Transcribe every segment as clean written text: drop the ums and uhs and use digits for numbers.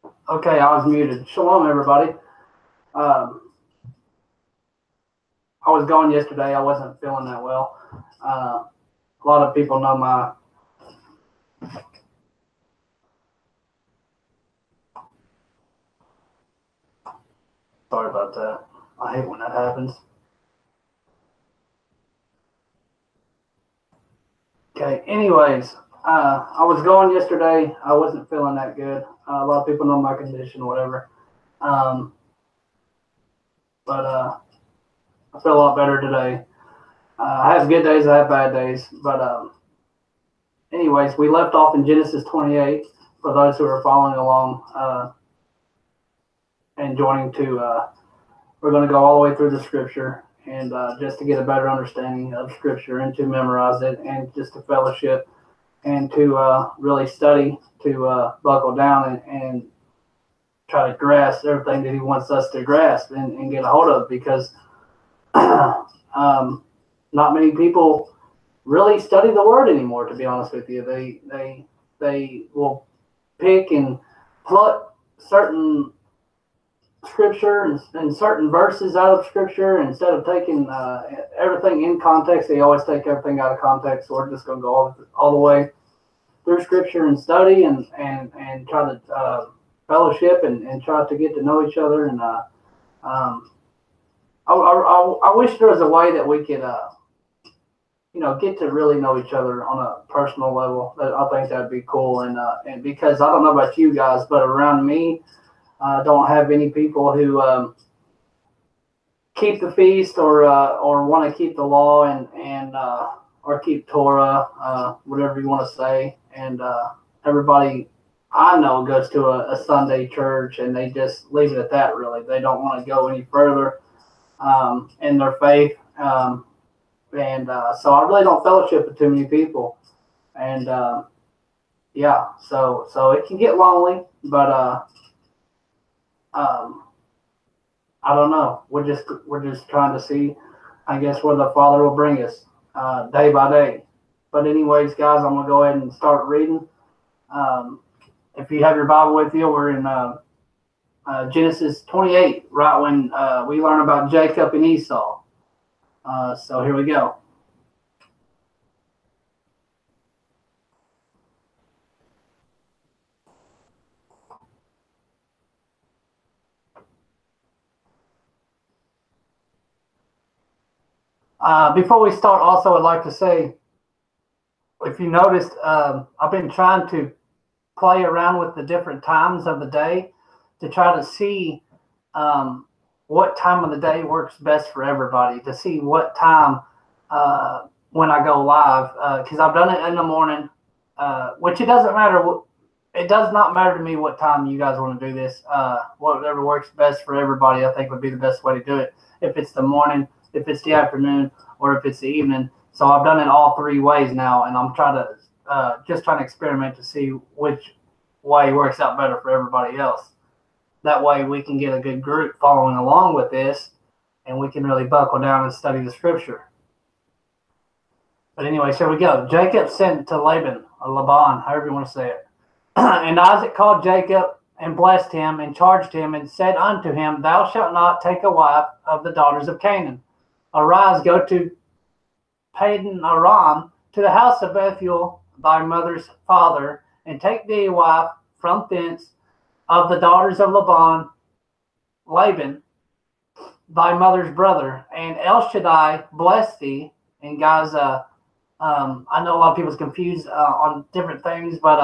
Okay, I was muted. Shalom, everybody. Um, I was gone yesterday. I wasn't feeling that well. A lot of people know my. Sorry about that. I hate when that happens. Okay, anyways, I was gone yesterday. I wasn't feeling that good. A lot of people know my condition, whatever. Um, but I feel a lot better today. I have good days, I have bad days. But anyways, we left off in Genesis 28 for those who are following along and joining to. We're going to go all the way through the scripture and just to get a better understanding of scripture and to memorize it and just to fellowship and to really study to buckle down and try to grasp everything that he wants us to grasp and get a hold of because not many people really study the word anymore, to be honest with you. They will pick and pluck certain scripture and certain verses out of scripture instead of taking everything in context. They always take everything out of context. So we're just going to go all the way through scripture and study and try to fellowship and try to get to know each other. And I wish there was a way that we could get to really know each other on a personal level. I think that'd be cool. And because I don't know about you guys, but around me, I don't have any people who keep the feast or want to keep the law and or keep Torah, whatever you want to say. And everybody I know goes to a Sunday church and they just leave it at that. Really, they don't want to go any further in their faith. And so I really don't fellowship with too many people. And yeah, so it can get lonely, but um, I don't know. We're just trying to see, I guess, where the Father will bring us day by day. But anyways, guys, I'm gonna go ahead and start reading. Um, if you have your Bible with you, we're in Genesis 28, right when we learn about Jacob and Esau. So here we go. Before we start, also, I'd like to say, if you noticed, I've been trying to play around with the different times of the day to try to see um, what time of the day works best for everybody, to see what time when I go live, because I've done it in the morning, which it doesn't matter. It does not matter to me what time you guys want to do this. Whatever works best for everybody, I think would be the best way to do it. If it's the morning, if it's the afternoon, or if it's the evening. So I've done it all three ways now, and I'm trying to just trying to experiment to see which way works out better for everybody else. That way we can get a good group following along with this, and we can really buckle down and study the scripture. But anyway, here we go. Jacob sent to Laban, or Laban, however you want to say it. And Isaac called Jacob and blessed him and charged him and said unto him, Thou shalt not take a wife of the daughters of Canaan. Arise, go to Padan Aram, to the house of Bethuel, thy mother's father, and take thee a wife from thence of the daughters of Laban, thy mother's brother, and El Shaddai bless thee. And guys, I know a lot of people's confused on different things, but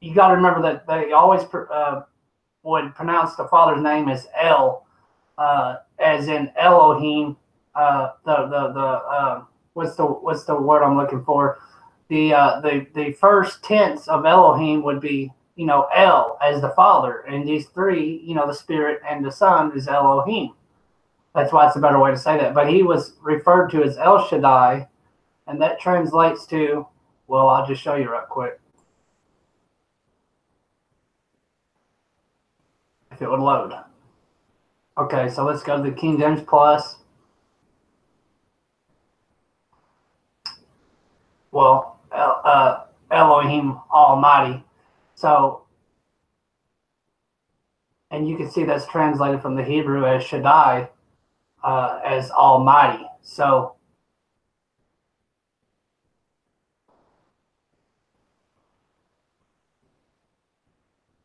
you got to remember that they always would pronounce the father's name as El, as in Elohim. What's the word I'm looking for? The first tense of Elohim would be El as the Father, and these three, the Spirit and the Son is Elohim. That's why it's a better way to say that. But he was referred to as El Shaddai, and that translates to, well, I'll just show you right quick. If it would load. Okay, so let's go to the King James Plus. Well, Elohim Almighty. So And you can see that's translated from the Hebrew as Shaddai, as Almighty. So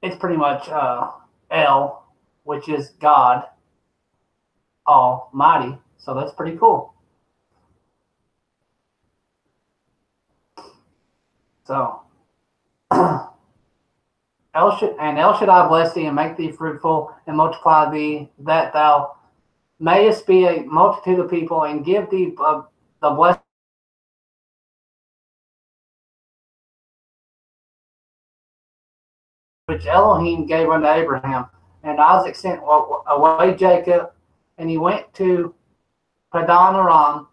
it's pretty much El, which is God Almighty. So that's pretty cool. So El Shaddai bless thee and make thee fruitful and multiply thee, that thou mayest be a multitude of people, and give thee the blessing which Elohim gave unto Abraham. And Isaac sent away Jacob, and he went to Padan Aram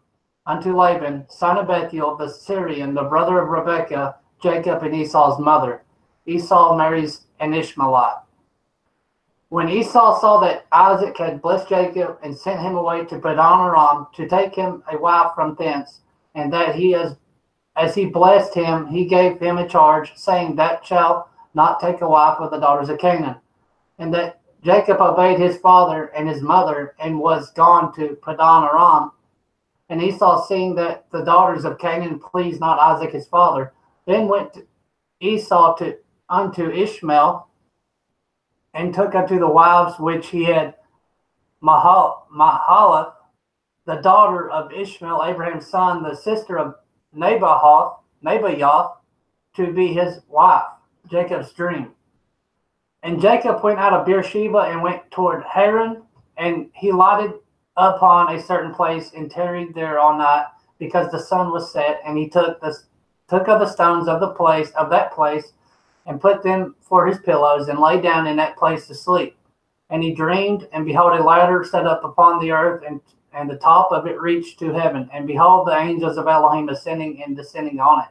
unto Laban, son of Bethuel the Syrian, the brother of Rebekah, Jacob and Esau's mother. Esau marries an Ishmaelite. When Esau saw that Isaac had blessed Jacob and sent him away to Padan Aram to take him a wife from thence, and that as he blessed him, he gave him a charge, saying, That shalt not take a wife of the daughters of Canaan. And that Jacob obeyed his father and his mother, and was gone to Padan Aram. And Esau, seeing that the daughters of Canaan pleased not Isaac his father, then went Esau unto Ishmael, and took unto the wives which he had Mahalath, the daughter of Ishmael, Abraham's son, the sister of Nabayoth, to be his wife, Jacob's dream. And Jacob went out of Beersheba and went toward Haran, and he lighted upon a certain place and tarried there all night, because the sun was set. And he took of the stones of that place, and put them for his pillows, and lay down in that place to sleep. And he dreamed, and behold, a ladder set up upon the earth, and the top of it reached to heaven. And behold, the angels of Elohim ascending and descending on it.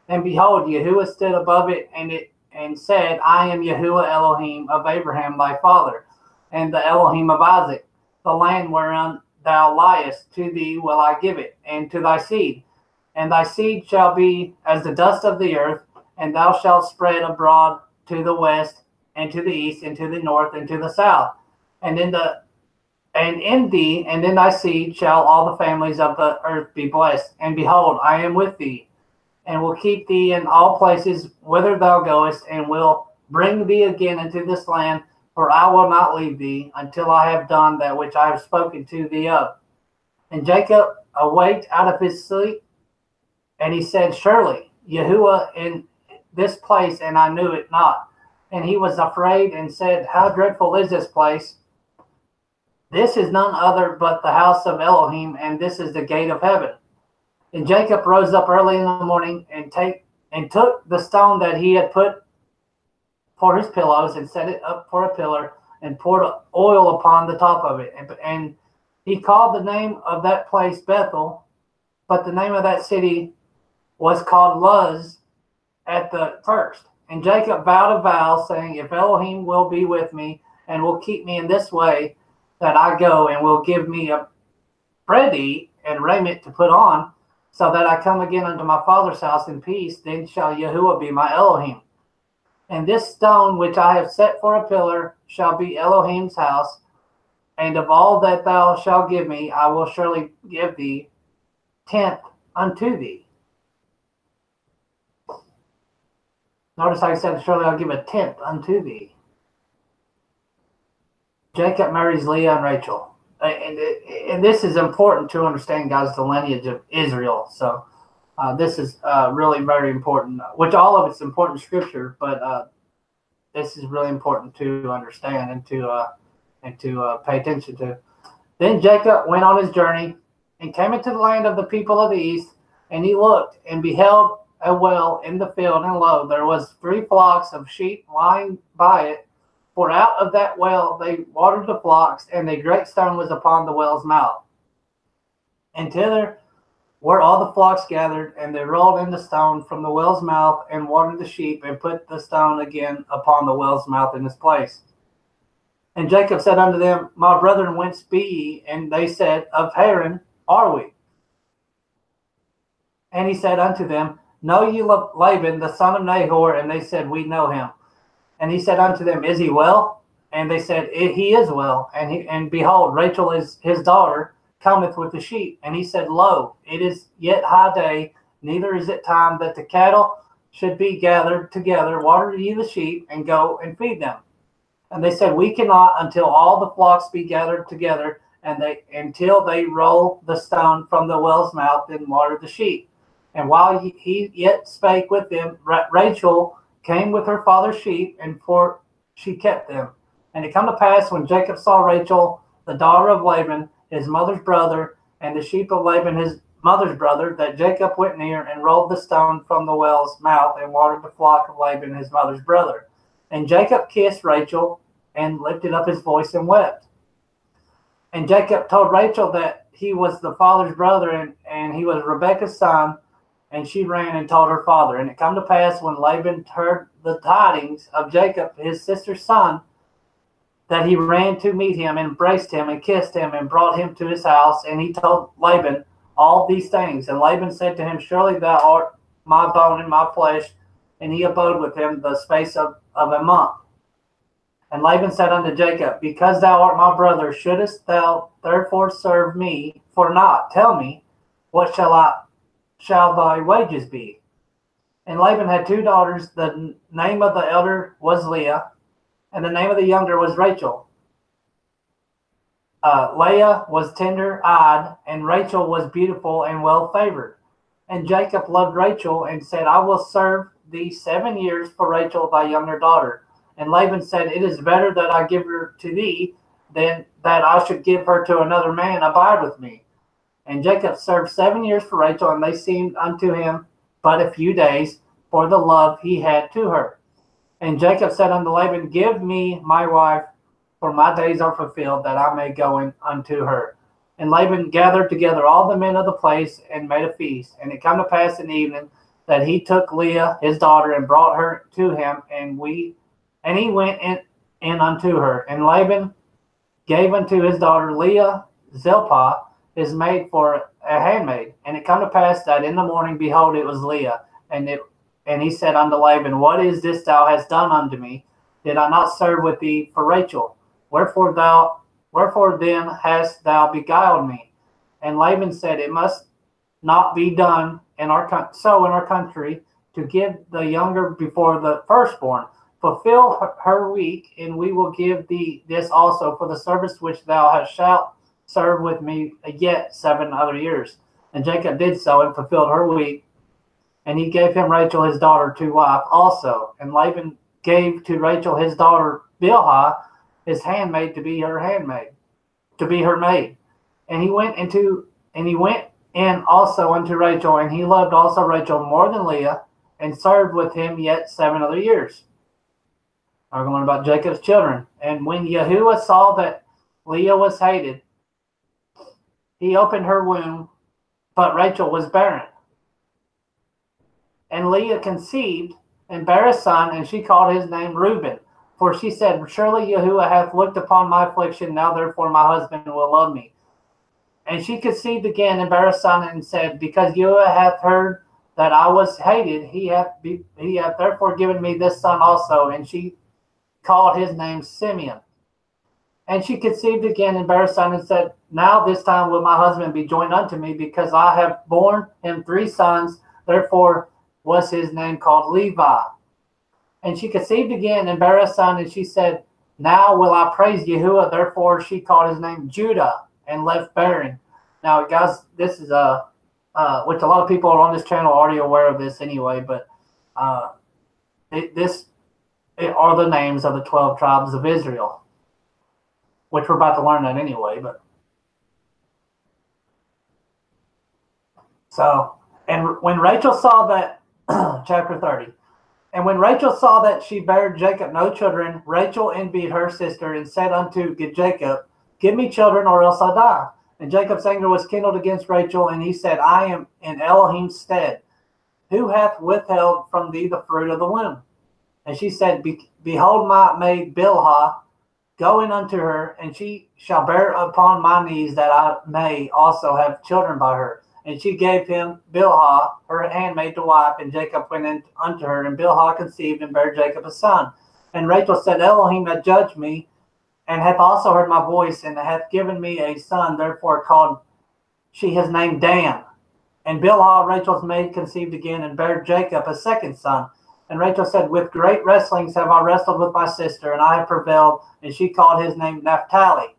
And behold, Yahuwah stood above it, and said, I am Yahuwah Elohim of Abraham thy father, and the Elohim of Isaac. The land whereon thou liest, to thee will I give it, and to thy seed. And thy seed shall be as the dust of the earth, and thou shalt spread abroad to the west, and to the east, and to the north, and to the south. And in thee and in thy seed shall all the families of the earth be blessed. And behold, I am with thee, and will keep thee in all places whither thou goest, and will bring thee again into this land, for I will not leave thee until I have done that which I have spoken to thee of. And Jacob awaked out of his sleep, and he said, Surely Yahuwah in this place, and I knew it not. And he was afraid, and said, How dreadful is this place! This is none other but the house of Elohim, and this is the gate of heaven. And Jacob rose up early in the morning, and took the stone that he had put for his pillows, and set it up for a pillar, and poured oil upon the top of it. And he called the name of that place Bethel, but the name of that city was called Luz at the first. And Jacob vowed a vow, saying, If Elohim will be with me, and will keep me in this way that I go, and will give me a bread to eat, and raiment to put on, so that I come again unto my father's house in peace, then shall Yahuwah be my Elohim. And this stone which I have set for a pillar shall be Elohim's house, and of all that thou shalt give me, I will surely give thee tenth unto thee. Notice how he said, Surely I'll give a tenth unto thee. Jacob marries Leah and Rachel. And this is important to understand, guys, the lineage of Israel. So this is really very important, which all of it's important scripture, but this is really important to understand and to pay attention to. Then Jacob went on his journey and came into the land of the people of the east, and he looked and beheld a well in the field, and lo, there was 3 flocks of sheep lying by it. For out of that well they watered the flocks, and a great stone was upon the well's mouth. And thither were all the flocks gathered, and they rolled in the stone from the well's mouth, and watered the sheep, and put the stone again upon the well's mouth in its place. And Jacob said unto them, My brethren, whence be ye? And they said, Of Haran are we. And he said unto them, Know ye Laban, the son of Nahor? And they said, We know him. And he said unto them, Is he well? And they said, he is well. And behold, Rachel is his daughter, cometh with the sheep. And he said, Lo, it is yet high day, neither is it time that the cattle should be gathered together. Water ye the sheep, and go and feed them. And they said, We cannot until all the flocks be gathered together, and until they roll the stone from the well's mouth, and water the sheep. And while he yet spake with them, Rachel came with her father's sheep, and for she kept them. And it come to pass, when Jacob saw Rachel, the daughter of Laban, his mother's brother, and the sheep of Laban, his mother's brother, that Jacob went near and rolled the stone from the well's mouth, and watered the flock of Laban, his mother's brother. And Jacob kissed Rachel, and lifted up his voice and wept. And Jacob told Rachel that he was the father's brother, and he was Rebekah's son. And she ran and told her father. And it come to pass, when Laban heard the tidings of Jacob, his sister's son, that he ran to meet him, and embraced him, and kissed him, and brought him to his house. And he told Laban all these things. And Laban said to him, Surely thou art my bone and my flesh. And he abode with him the space of a month. And Laban said unto Jacob, Because thou art my brother, shouldest thou therefore serve me for naught? Tell me, what shall thy wages be? And Laban had 2 daughters. The name of the elder was Leah, and the name of the younger was Rachel. Leah was tender-eyed, and Rachel was beautiful and well-favored. And Jacob loved Rachel, and said, I will serve thee 7 years for Rachel thy younger daughter. And Laban said, It is better that I give her to thee, than that I should give her to another man. Abide with me. And Jacob served 7 years for Rachel, and they seemed unto him but a few days, for the love he had to her. And Jacob said unto Laban, Give me my wife, for my days are fulfilled, that I may go in unto her. And Laban gathered together all the men of the place, and made a feast. And it come to pass in the evening, that he took Leah his daughter, and brought her to him, and he went in unto her. And Laban gave unto his daughter Leah Zilpah, his maid, for a handmaid. And it come to pass that in the morning, behold, it was Leah. And he said unto Laban, What is this thou hast done unto me? Did I not serve with thee for Rachel? Wherefore then hast thou beguiled me? And Laban said, It must not be done in our country, to give the younger before the firstborn. Fulfill her week, and we will give thee this also for the service which thou shalt serve with me yet 7 other years. And Jacob did so, and fulfilled her week. And he gave him Rachel his daughter to wife also. And Laban gave to Rachel his daughter Bilhah, his handmaid, to be her maid. And he went in also unto Rachel, and he loved also Rachel more than Leah, and served with him yet 7 other years. We're going about Jacob's children. And when Yahuwah saw that Leah was hated, he opened her womb, but Rachel was barren. And Leah conceived and bare a son, and she called his name Reuben. For she said, Surely Yahuwah hath looked upon my affliction, now therefore my husband will love me. And she conceived again and bare a son, and said, Because Yahuwah hath heard that I was hated, he hath therefore given me this son also. And she called his name Simeon. And she conceived again and bare a son, and said, Now this time will my husband be joined unto me, because I have borne him 3 sons. Therefore was his name called Levi. And she conceived again and bare a son, and she said, Now will I praise Yahuwah. Therefore she called his name Judah, and left bearing. Now, guys, this is which a lot of people on this channel are already aware of this anyway, but it are the names of the 12 tribes of Israel, which we're about to learn that anyway. But so, and when Rachel saw that, chapter 30, and when Rachel saw that she bare Jacob no children, Rachel envied her sister, and said unto Jacob, Give me children, or else I die. And Jacob's anger was kindled against Rachel, and he said, I am in Elohim's stead. Who hath withheld from thee the fruit of the womb? And she said, Behold my maid Bilhah, go in unto her, and she shall bear upon my knees, that I may also have children by her. And she gave him Bilhah, her handmaid, to wife, and Jacob went in unto her, and Bilhah conceived and bare Jacob a son. And Rachel said, Elohim hath judged me, and hath also heard my voice, and hath given me a son, therefore called she his name Dan. And Bilhah, Rachel's maid, conceived again, and bare Jacob a second son. And Rachel said, with great wrestlings have I wrestled with my sister, and I have prevailed. And she called his name Naphtali.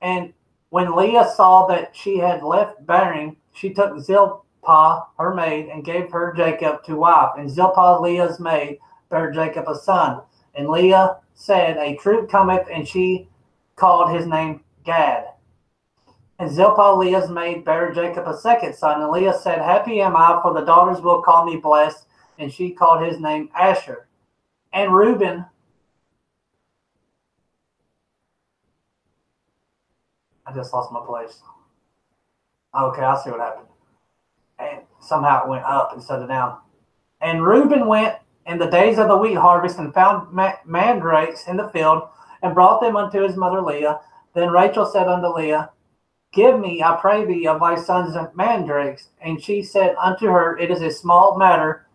And when Leah saw that she had left bearing, she took Zilpah, her maid, and gave her Jacob to wife. And Zilpah, Leah's maid, bare Jacob a son. And Leah said, a troop cometh, and she called his name Gad. And Zilpah, Leah's maid, bare Jacob a second son. And Leah said, happy am I, for the daughters will call me blessed. And she called his name Asher. And Reuben, I just lost my place. Okay, I see what happened. And somehow it went up instead of down. And Reuben went in the days of the wheat harvest and found mandrakes in the field and brought them unto his mother Leah. Then Rachel said unto Leah, give me, I pray thee, of thy sons mandrakes. And she said unto her, it is a small matter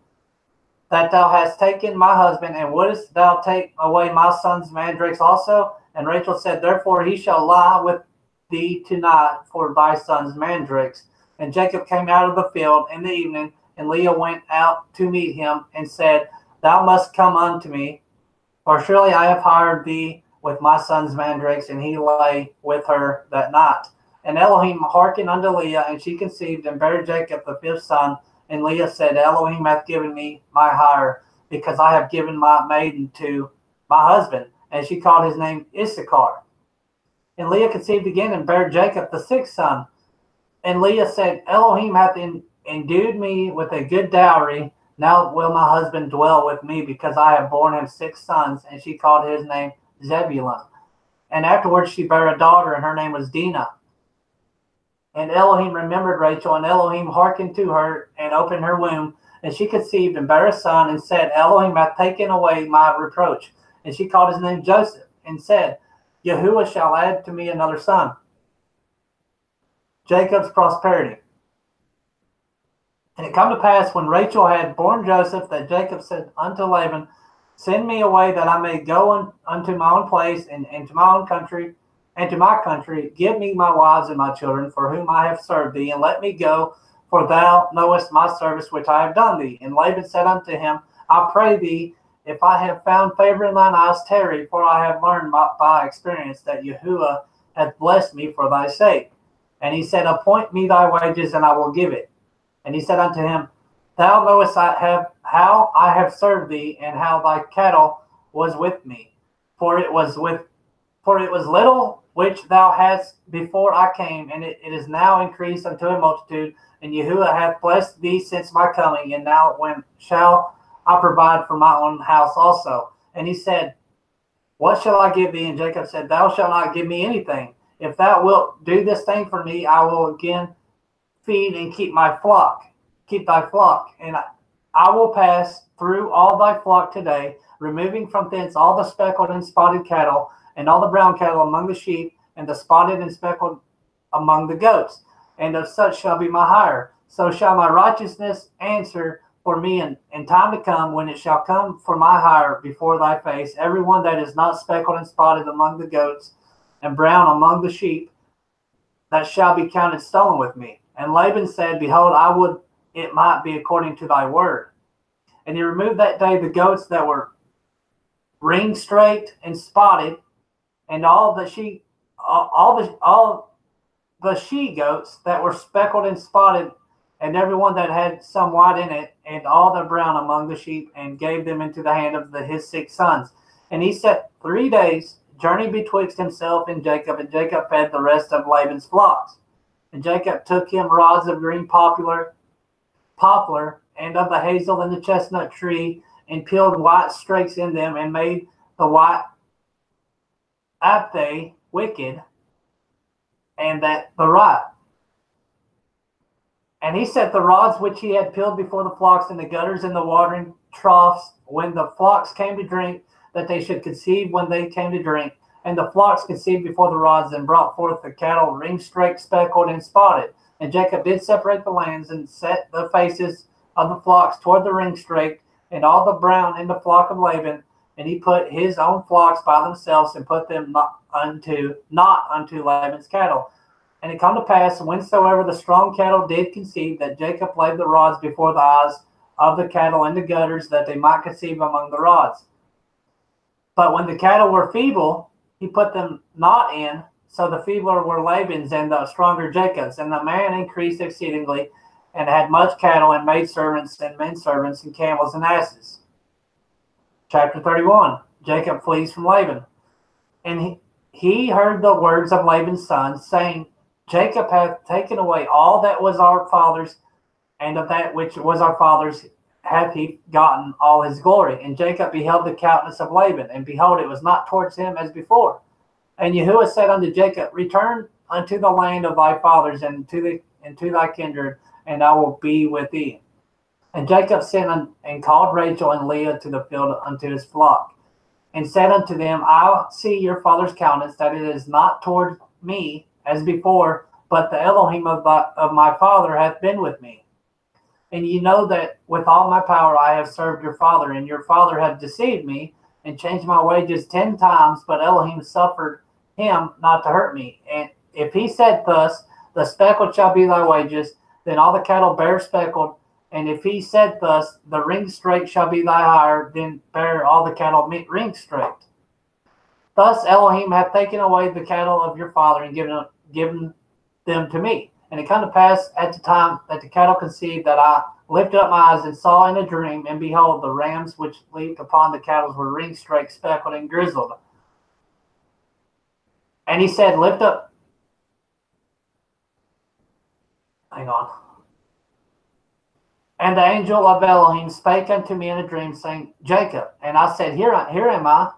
that thou hast taken my husband, and wouldest thou take away my son's mandrakes also? And Rachel said, therefore he shall lie with thee tonight for thy son's mandrakes. And Jacob came out of the field in the evening, and Leah went out to meet him, and said, thou must come unto me, for surely I have hired thee with my son's mandrakes. And he lay with her that night. And Elohim hearkened unto Leah, and she conceived, and bare Jacob the fifth son. And Leah said, Elohim hath given me my hire, because I have given my maiden to my husband. And she called his name Issachar. And Leah conceived again, and bare Jacob the sixth son. And Leah said, Elohim hath endued me with a good dowry. Now will my husband dwell with me, because I have borne him 6 sons. And she called his name Zebulun. And afterwards she bare a daughter, and her name was Dinah. And Elohim remembered Rachel, and Elohim hearkened to her, and opened her womb. And she conceived, and bare a son, and said, Elohim hath taken away my reproach. And she called his name Joseph, and said, Yahuwah shall add to me another son. Jacob's prosperity. And it come to pass, when Rachel had born Joseph, that Jacob said unto Laban, send me away, that I may go unto my own place, and to my own country, and to my country. Give me my wives and my children, for whom I have served thee, and let me go, for thou knowest my service which I have done thee. And Laban said unto him, I pray thee, if I have found favor in thine eyes, tarry, for I have learned by experience that Yahuwah hath blessed me for thy sake. And he said, appoint me thy wages, and I will give it. And he said unto him, thou knowest how I have served thee, and how thy cattle was with me. For it was little which thou hadst before I came, and it is now increased unto a multitude. And Yahuwah hath blessed thee since my coming, and now when shall I provide for my own house also? And he said, what shall I give thee? And Jacob said, thou shalt not give me anything. If thou wilt do this thing for me, I will again feed and keep thy flock. And I will pass through all thy flock today, removing from thence all the speckled and spotted cattle, and all the brown cattle among the sheep, and the spotted and speckled among the goats. And of such shall be my hire. So shall my righteousness answer for me in time to come, when it shall come for my hire before thy face. Every one that is not speckled and spotted among the goats, and brown among the sheep, that shall be counted stolen with me. And Laban said, behold, I would it might be according to thy word. And he removed that day the goats that were ring straight and spotted, and all the she goats that were speckled and spotted, and every one that had some white in it, and all the brown among the sheep, and gave them into the hand of his 6 sons. And he set 3 days journey betwixt himself and Jacob fed the rest of Laban's flocks. And Jacob took him rods of green poplar, and of the hazel and the chestnut tree, and peeled white strakes in them, and made the white apthe wicked, and that the right. And he set the rods which he had peeled before the flocks in the gutters and the watering troughs, when the flocks came to drink, that they should conceive when they came to drink. And the flocks conceived before the rods, and brought forth the cattle ring-straked, speckled, and spotted. And Jacob did separate the lambs, and set the faces of the flocks toward the ring-straked, and all the brown in the flock of Laban, And he put his own flocks by themselves, and put them not unto Laban's cattle. And it come to pass, whensoever the strong cattle did conceive, that Jacob laid the rods before the eyes of the cattle in the gutters, that they might conceive among the rods. But when the cattle were feeble, he put them not in. So the feebler were Laban's, and the stronger Jacob's. And the man increased exceedingly, and had much cattle, and maidservants, and menservants, and camels, and asses. Chapter 31. Jacob flees from Laban. And he heard the words of Laban's sons, saying, Jacob hath taken away all that was our father's, and of that which was our father's hath he gotten all his glory. And Jacob beheld the countenance of Laban, and behold, it was not towards him as before. And Yahuwah said unto Jacob, Return unto the land of thy fathers, and to thy kindred, and I will be with thee. And Jacob sent and called Rachel and Leah to the field unto his flock, and said unto them, I see your father's countenance, that it is not toward me as before, but the Elohim of my father hath been with me. And ye know that with all my power I have served your father, and your father hath deceived me, and changed my wages 10 times, but Elohim suffered him not to hurt me. And if he said thus, the speckled shall be thy wages, then all the cattle bear speckled. And if he said thus, the ring straight shall be thy hire, then bear all the cattle ring straight. Thus Elohim hath taken away the cattle of your father, and given them to me. And it come to pass at the time that the cattle conceived, that I lifted up my eyes and saw in a dream, and behold, the rams which leaped upon the cattle were ring straight, speckled, and grizzled. And he said, Lift up. Hang on. And the angel of Elohim spake unto me in a dream, saying, Jacob. And I said, Here am I.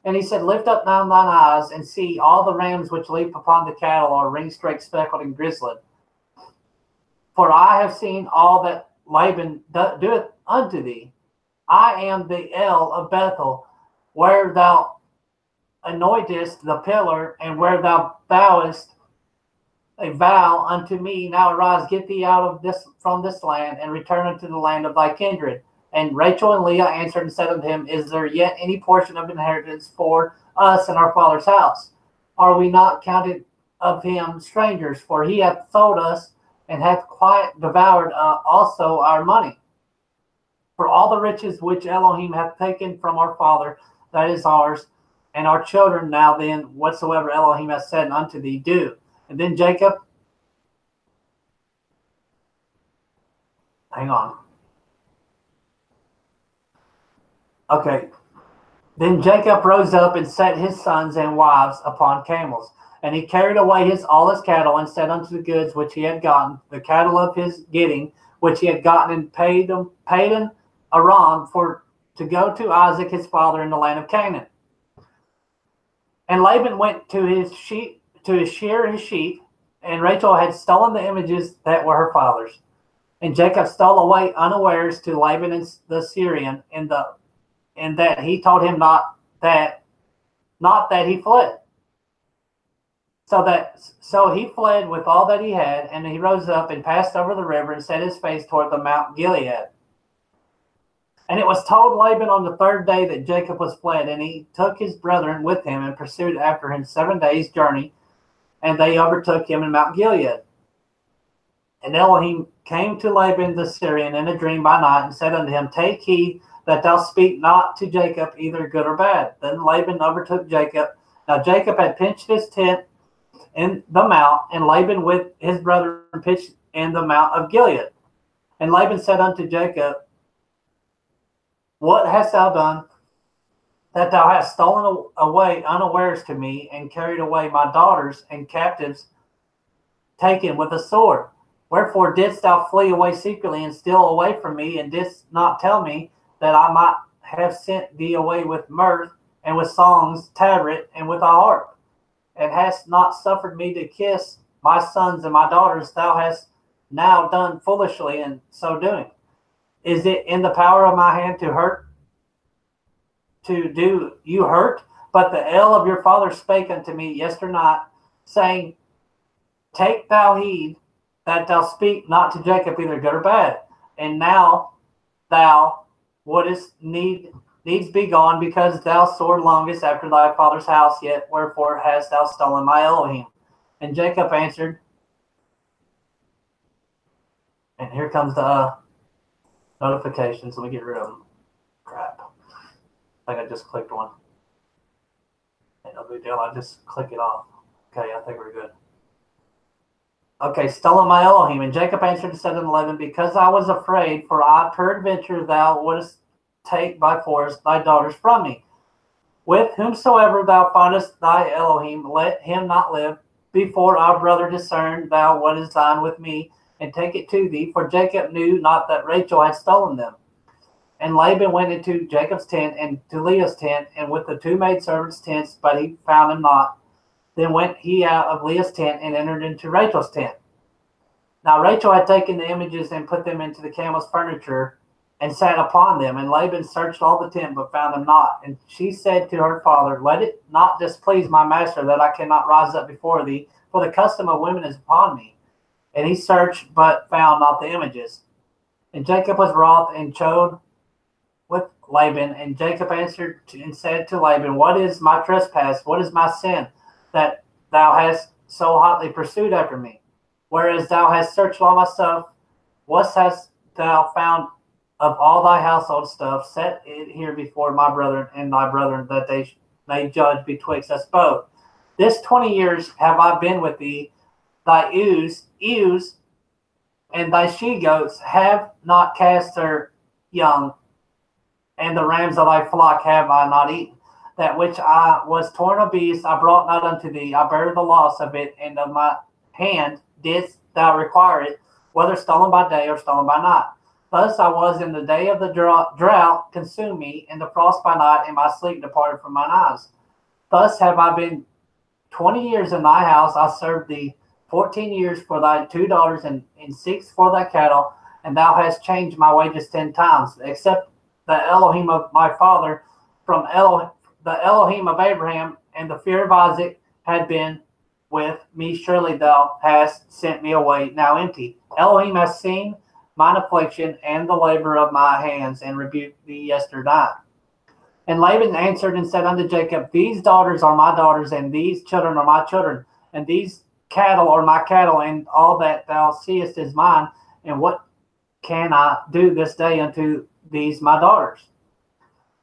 And he said, Lift up now thine eyes, and see, all the rams which leap upon the cattle are ring straight, speckled, and grizzled. For I have seen all that Laban doeth unto thee. I am the El of Bethel, where thou anointest the pillar, and where thou vowest a vow unto me. Now arise, get thee out of this from this land, and return unto the land of thy kindred. And Rachel and Leah answered and said unto him, Is there yet any portion of inheritance for us in our father's house? Are we not counted of him strangers? For he hath sold us, and hath quite devoured also our money. For all the riches which Elohim hath taken from our father, that is ours, and our children. Now then, whatsoever Elohim hath said unto thee, do. And then Jacob, hang on. Okay. Then Jacob rose up and set his sons and wives upon camels. And he carried away all his cattle, and said unto the goods which he had gotten, the cattle of his getting, which he had gotten in Padan Aram, for to go to Isaac his father in the land of Canaan. And Laban went to his sheep, to shear his sheep, and Rachel had stolen the images that were her father's. And Jacob stole away unawares to Laban and the Syrian, in that he told him not that he fled. So he fled with all that he had, and he rose up and passed over the river, and set his face toward the Mount Gilead. And it was told Laban on the 3rd day that Jacob was fled, and he took his brethren with him, and pursued after him 7 days' journey, and they overtook him in Mount Gilead. And Elohim came to Laban the Syrian in a dream by night, and said unto him, Take heed that thou speak not to Jacob either good or bad. Then Laban overtook Jacob. Now Jacob had pitched his tent in the mount, and Laban with his brethren pitched in the mount of Gilead. And Laban said unto Jacob, What hast thou done, that thou hast stolen away unawares to me, and carried away my daughters and captives taken with a sword? Wherefore didst thou flee away secretly, and steal away from me, and didst not tell me, that I might have sent thee away with mirth, and with songs, tabret, and with a harp? And hast not suffered me to kiss my sons and my daughters? Thou hast now done foolishly in so doing. Is it in the power of my hand to do you hurt? But the El of your father spake unto me yesternight, saying, Take thou heed that thou speak not to Jacob either good or bad. And now thou wouldest need needs be gone, because thou soared longest after thy father's house, yet wherefore hast thou stolen my Elohim? And Jacob answered, and here comes the notifications. Let me get rid of them. Crap. I think I just clicked one. Ain't no big deal. I just click it off. Okay, I think we're good. Okay, stolen my Elohim. And Jacob answered and said in 11, because I was afraid, for I peradventure thou wouldest take by force thy daughters from me. With whomsoever thou findest thy Elohim, let him not live, before our brother discern thou what is thine with me, and take it to thee. For Jacob knew not that Rachel had stolen them. And Laban went into Jacob's tent and to Leah's tent, and with the two maidservants' tents, but he found them not. Then went he out of Leah's tent and entered into Rachel's tent. Now Rachel had taken the images and put them into the camel's furniture, and sat upon them. And Laban searched all the tent, but found them not. And she said to her father, let it not displease my master, that I cannot rise up before thee, for the custom of women is upon me. And he searched, but found not the images. And Jacob was wroth and chode with Laban. And Jacob answered and said to Laban, what is my trespass? What is my sin, that thou hast so hotly pursued after me? Whereas thou hast searched all my stuff, what hast thou found of all thy household stuff? Set it here before my brethren and thy brethren, that they may judge betwixt us both. This 20 years have I been with thee. Thy ewes, and thy she-goats have not cast their young, and the rams of thy flock have I not eaten. That which I was torn of beasts I brought not unto thee. I bear the loss of it, and of my hand didst thou require it, whether stolen by day or stolen by night. Thus I was in the day of the drought consumed me, and the frost by night, and my sleep departed from mine eyes. Thus have I been 20 years in thy house. I served thee 14 years for thy 2 daughters, and 6 for thy cattle, and thou hast changed my wages 10 times, except the Elohim of my father, from the Elohim of Abraham, and the fear of Isaac had been with me. Surely thou hast sent me away now empty. Elohim has seen mine affliction and the labor of my hands, and rebuked thee yesterday. And Laban answered and said unto Jacob, these daughters are my daughters, and these children are my children, and these cattle are my cattle, and all that thou seest is mine. And what can I do this day unto these my daughters,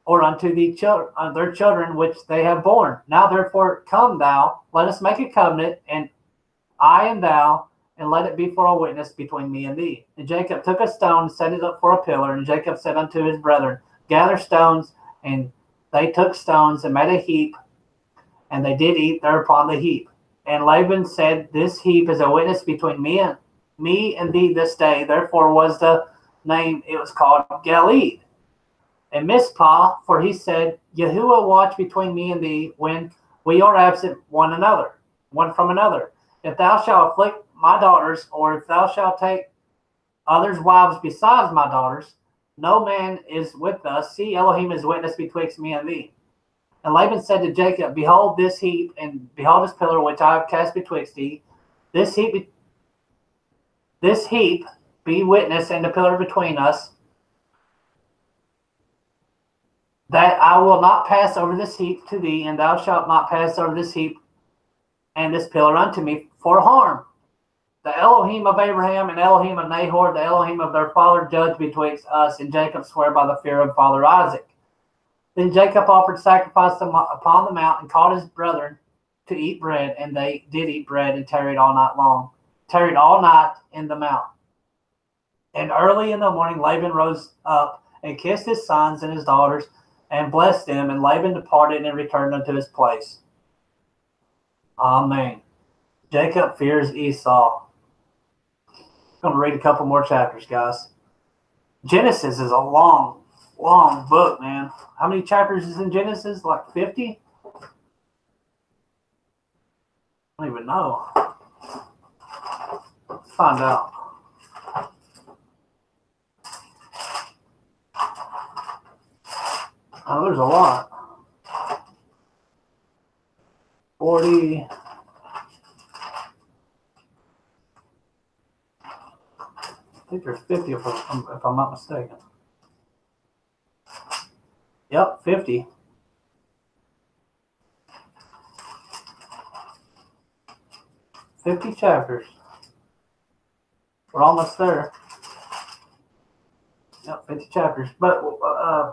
or unto their children which they have borne? Now therefore come thou, let us make a covenant, and I and thou, and let it be for a witness between me and thee. And Jacob took a stone and set it up for a pillar. And Jacob said unto his brethren, gather stones. And they took stones and made a heap, and they did eat thereupon the heap. And Laban said, this heap is a witness between me and thee this day. Therefore was the name it was called Galeed. And Mizpah, for he said, Yahuwah watch between me and thee when we are absent one from another. If thou shalt afflict my daughters, or if thou shalt take others' wives besides my daughters, no man is with us. See, Elohim is witness betwixt me and thee. And Laban said to Jacob, behold this heap, and behold this pillar which I have cast betwixt thee. This heap be witness and the pillar between us, that I will not pass over this heap to thee, and thou shalt not pass over this heap and this pillar unto me for harm. The Elohim of Abraham and Elohim of Nahor, the Elohim of their father, judge betwixt us. And Jacob sware by the fear of father Isaac. Then Jacob offered sacrifice upon the mount, and called his brethren to eat bread. And they did eat bread, and tarried all night in the mount. And early in the morning Laban rose up, and kissed his sons and his daughters, and blessed them. And Laban departed and returned unto his place. Amen. Jacob fears Esau. I'm going to read a couple more chapters, guys. Genesis is a long book, man. How many chapters is in Genesis? Like 50? I don't even know. Let's find out. Oh, there's a lot. 40. I think there's 50 if I'm not mistaken. Yep, 50. 50 chapters. We're almost there. Yep, 50 chapters. But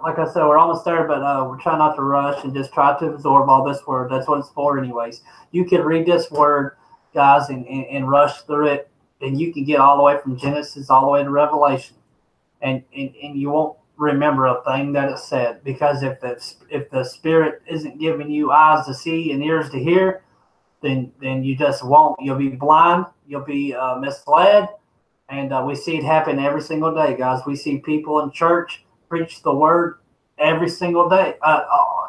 like I said, we're almost there, but we're trying not to rush and just try to absorb all this word. That's what it's for, anyways. You can read this word, guys, and rush through it, and you can get all the way from Genesis all the way to Revelation. And you won't remember a thing that it said, because if the Spirit isn't giving you eyes to see and ears to hear, then you just won't. You'll be blind. You'll be misled. And we see it happen every single day, guys. We see people in church preach the word every single day,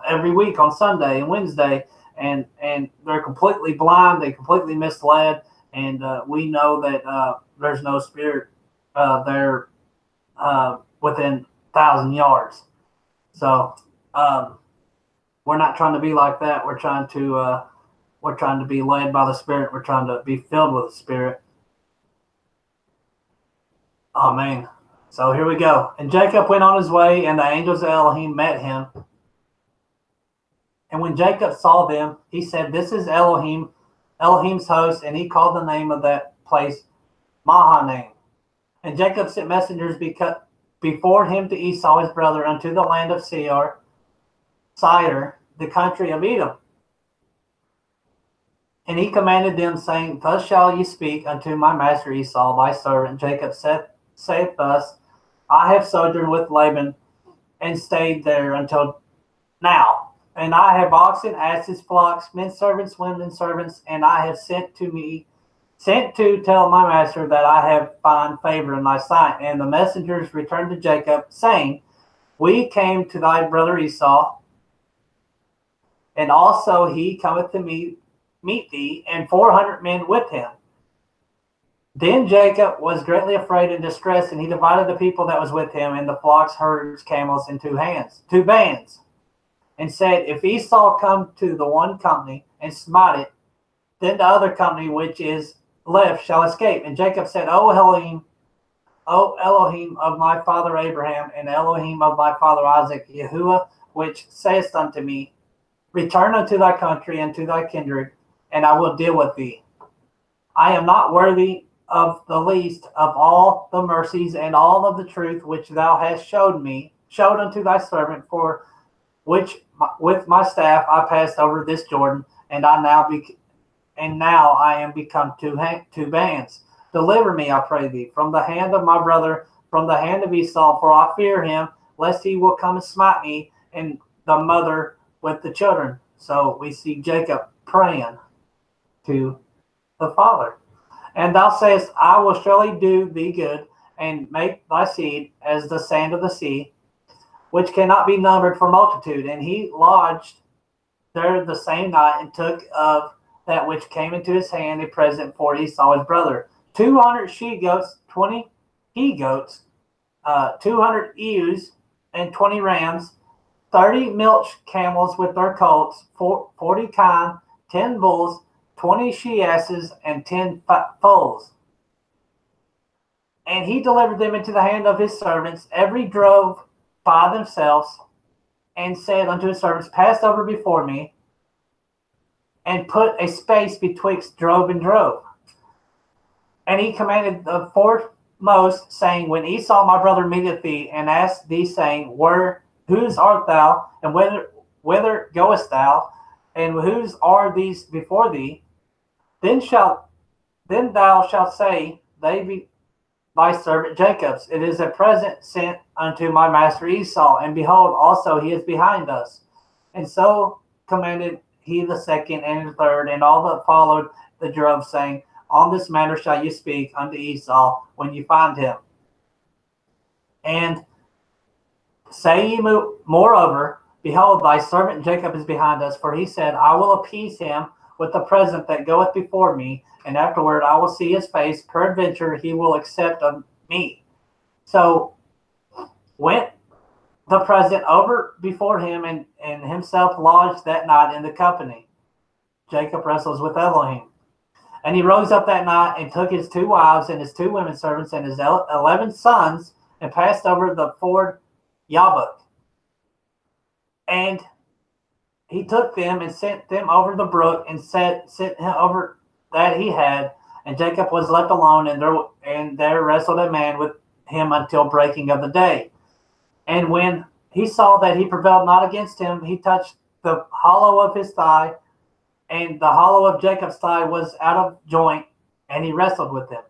every week on Sunday and Wednesday, and they're completely blind. They're completely misled, and we know that there's no Spirit there within 1,000 yards. So we're not trying to be like that. We're trying to be led by the Spirit. We're trying to be filled with the Spirit. Oh, man. So here we go. And Jacob went on his way, and the angels of Elohim met him. And when Jacob saw them, he said, "This is Elohim's host," and he called the name of that place Mahanaim. And Jacob sent messengers before him to Esau his brother unto the land of Seir, the country of Edom. And he commanded them, saying, "Thus shall ye speak unto my master Esau, thy servant." Jacob saith thus, "I have sojourned with Laban and stayed there until now. And I have oxen, asses, flocks, men servants, women servants, and I have sent to tell my master that I have found favor in thy sight." And the messengers returned to Jacob, saying, "We came to thy brother Esau, and also he cometh to meet thee, and 400 men with him." Then Jacob was greatly afraid and distressed, and he divided the people that was with him, and the flocks, herds, camels, in two bands, and said, "If Esau come to the one company and smite it, then the other company which is left shall escape." And Jacob said, "O Elohim of my father Abraham, and Elohim of my father Isaac, Yahuwah, which sayest unto me, Return unto thy country and to thy kindred, and I will deal with thee. I am not worthy of the least of all the mercies and all of the truth which thou hast showed unto thy servant, for which with my staff I passed over this Jordan, and now I am become two bands. Deliver me, I pray thee, from the hand of my brother, from the hand of Esau, for I fear him, lest he will come and smite me and the mother with the children." So we see Jacob praying to the Father. "And thou sayest, I will surely do thee good, and make thy seed as the sand of the sea, which cannot be numbered for multitude." And he lodged there the same night, and took of that which came into his hand a present for Esau his brother: 200 she goats, 20 he goats, 200 ewes, and 20 rams, 30 milch camels with their colts, 40 kine, 10 bulls, 20 she asses, and 10 foals. And he delivered them into the hand of his servants, every drove by themselves, and said unto his servants, "Pass over before me, and put a space betwixt drove and drove." And he commanded the foremost, saying, "When Esau my brother meeteth thee, and asked thee, saying, Whose art thou, and whither goest thou, and whose are these before thee? Then thou shalt say, They be thy servant Jacob's. It is a present sent unto my master Esau, and behold, also he is behind us." And so commanded he the second and the third, and all that followed the drove, saying, "On this manner shall you speak unto Esau when you find him. And say ye moreover, Behold, thy servant Jacob is behind us, for he said, I will appease him with the present that goeth before me, and afterward I will see his face, peradventure he will accept of me." So went the present over before him, and himself lodged that night in the company. Jacob wrestles with Elohim. And he rose up that night, and took his 2 wives, and his 2 women servants, and his 11 sons, and passed over the ford Jabbok. And he took them and sent them over the brook and sent him over that he had. And Jacob was left alone, and there wrestled a man with him until breaking of the day. And when he saw that he prevailed not against him, he touched the hollow of his thigh, and the hollow of Jacob's thigh was out of joint, and he wrestled with him.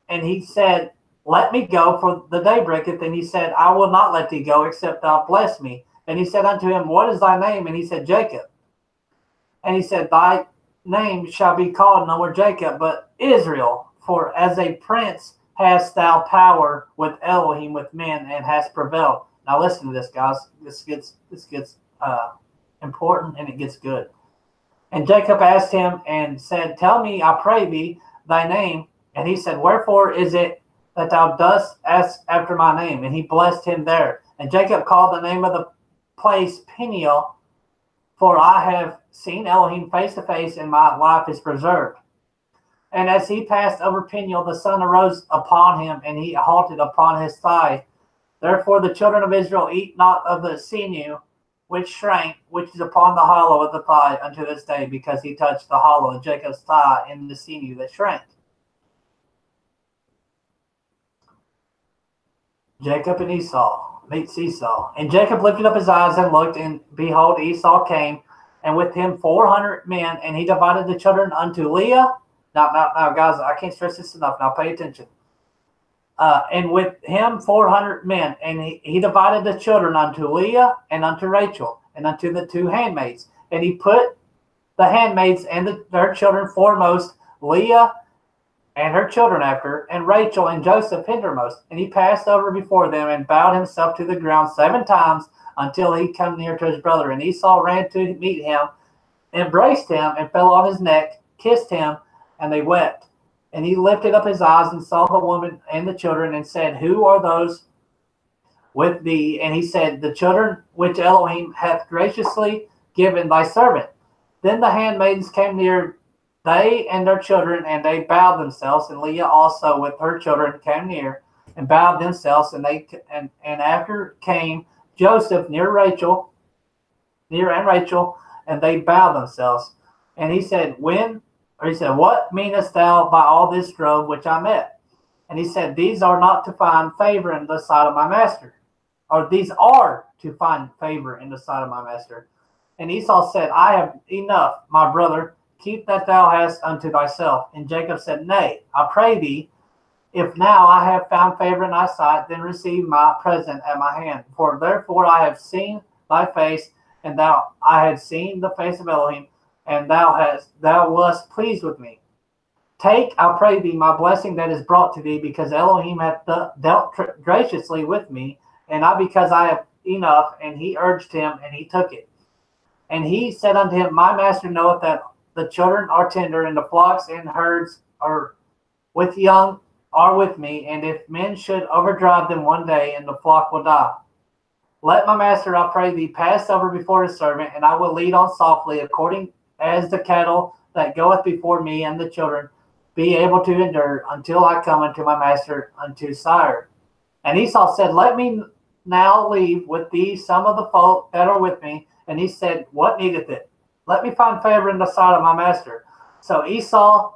And he said, Let me go, for the day breaketh. And he said, I will not let thee go, except thou bless me. And he said unto him, What is thy name? And he said, Jacob. And he said, Thy name shall be called no more Jacob, but Israel, for as a prince hast thou power with Elohim, with men, and hast prevailed. Now listen to this, guys. This gets important, and it gets good. And Jacob asked him and said, Tell me, I pray thee, thy name. And he said, Wherefore is it that thou dost ask after my name? And he blessed him there. And Jacob called the name of the place Peniel, for I have seen Elohim face to face, and my life is preserved. And as he passed over Peniel, the sun arose upon him, and he halted upon his thigh. Therefore the children of Israel eat not of the sinew which shrank, which is upon the hollow of the thigh unto this day, because he touched the hollow of Jacob's thigh in the sinew that shrank. Jacob and Esau meets Esau. And Jacob lifted up his eyes and looked, and behold, Esau came, and with him 400 men, and he divided the children unto Leah. Now, guys, I can't stress this enough. Now, pay attention. And with him 400 men, and he divided the children unto Leah and unto Rachel and unto the two handmaids. And he put the handmaids and their children foremost, Leah and her children after, and Rachel and Joseph hindermost. And he passed over before them and bowed himself to the ground 7 times until he come near to his brother. And Esau ran to meet him, embraced him, and fell on his neck, kissed him, and they wept. And he lifted up his eyes and saw the woman and the children, and said, Who are those with thee? And he said, The children which Elohim hath graciously given thy servant. Then the handmaidens came near, they and their children, and they bowed themselves. And Leah also with her children came near and bowed themselves. And after came Joseph near and Rachel, and they bowed themselves. And he said, What meanest thou by all this drove which I met? And he said, These are not to find favor in the sight of my master. Or these are to find favor in the sight of my master. And Esau said, I have enough, my brother. Keep that thou hast unto thyself. And Jacob said, Nay, I pray thee, if now I have found favor in thy sight, then receive my present at my hand. For therefore I have seen thy face, and I had seen the face of Elohim, and thou wast pleased with me. Take, I pray thee, my blessing that is brought to thee, because Elohim hath dealt graciously with me, and not because I have enough. And he urged him, and he took it. And he said unto him, My master knoweth that the children are tender, and the flocks and herds are with young are with me, and if men should overdrive them one day, and the flock will die. Let my master, I pray thee, pass over before his servant, and I will lead on softly, according as the cattle that goeth before me, and the children be able to endure, until I come unto my master unto Seir. And Esau said, Let me now leave with thee some of the folk that are with me. And he said, What needeth it? Let me find favor in the sight of my master. So Esau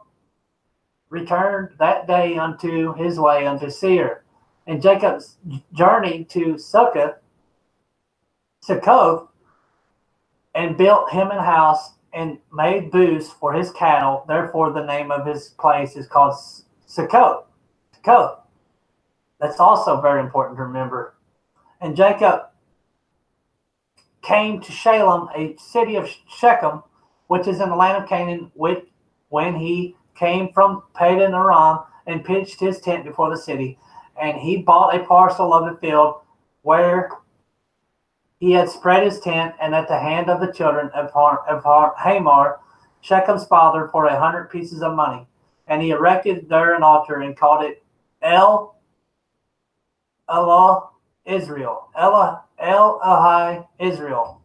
returned that day unto his way unto Seir. And Jacob journeyed to Succoth, and built him an house, and made booths for his cattle. Therefore the name of his place is called Succoth. That's also very important to remember. And Jacob came to Shalem, a city of Shechem, which is in the land of Canaan, when he came from Padan Aram, and pitched his tent before the city. And he bought a parcel of the field where he had spread his tent, and at the hand of the children of Hamor, Shechem's father, for 100 pieces of money. And he erected there an altar, and called it El Israel. El Israel.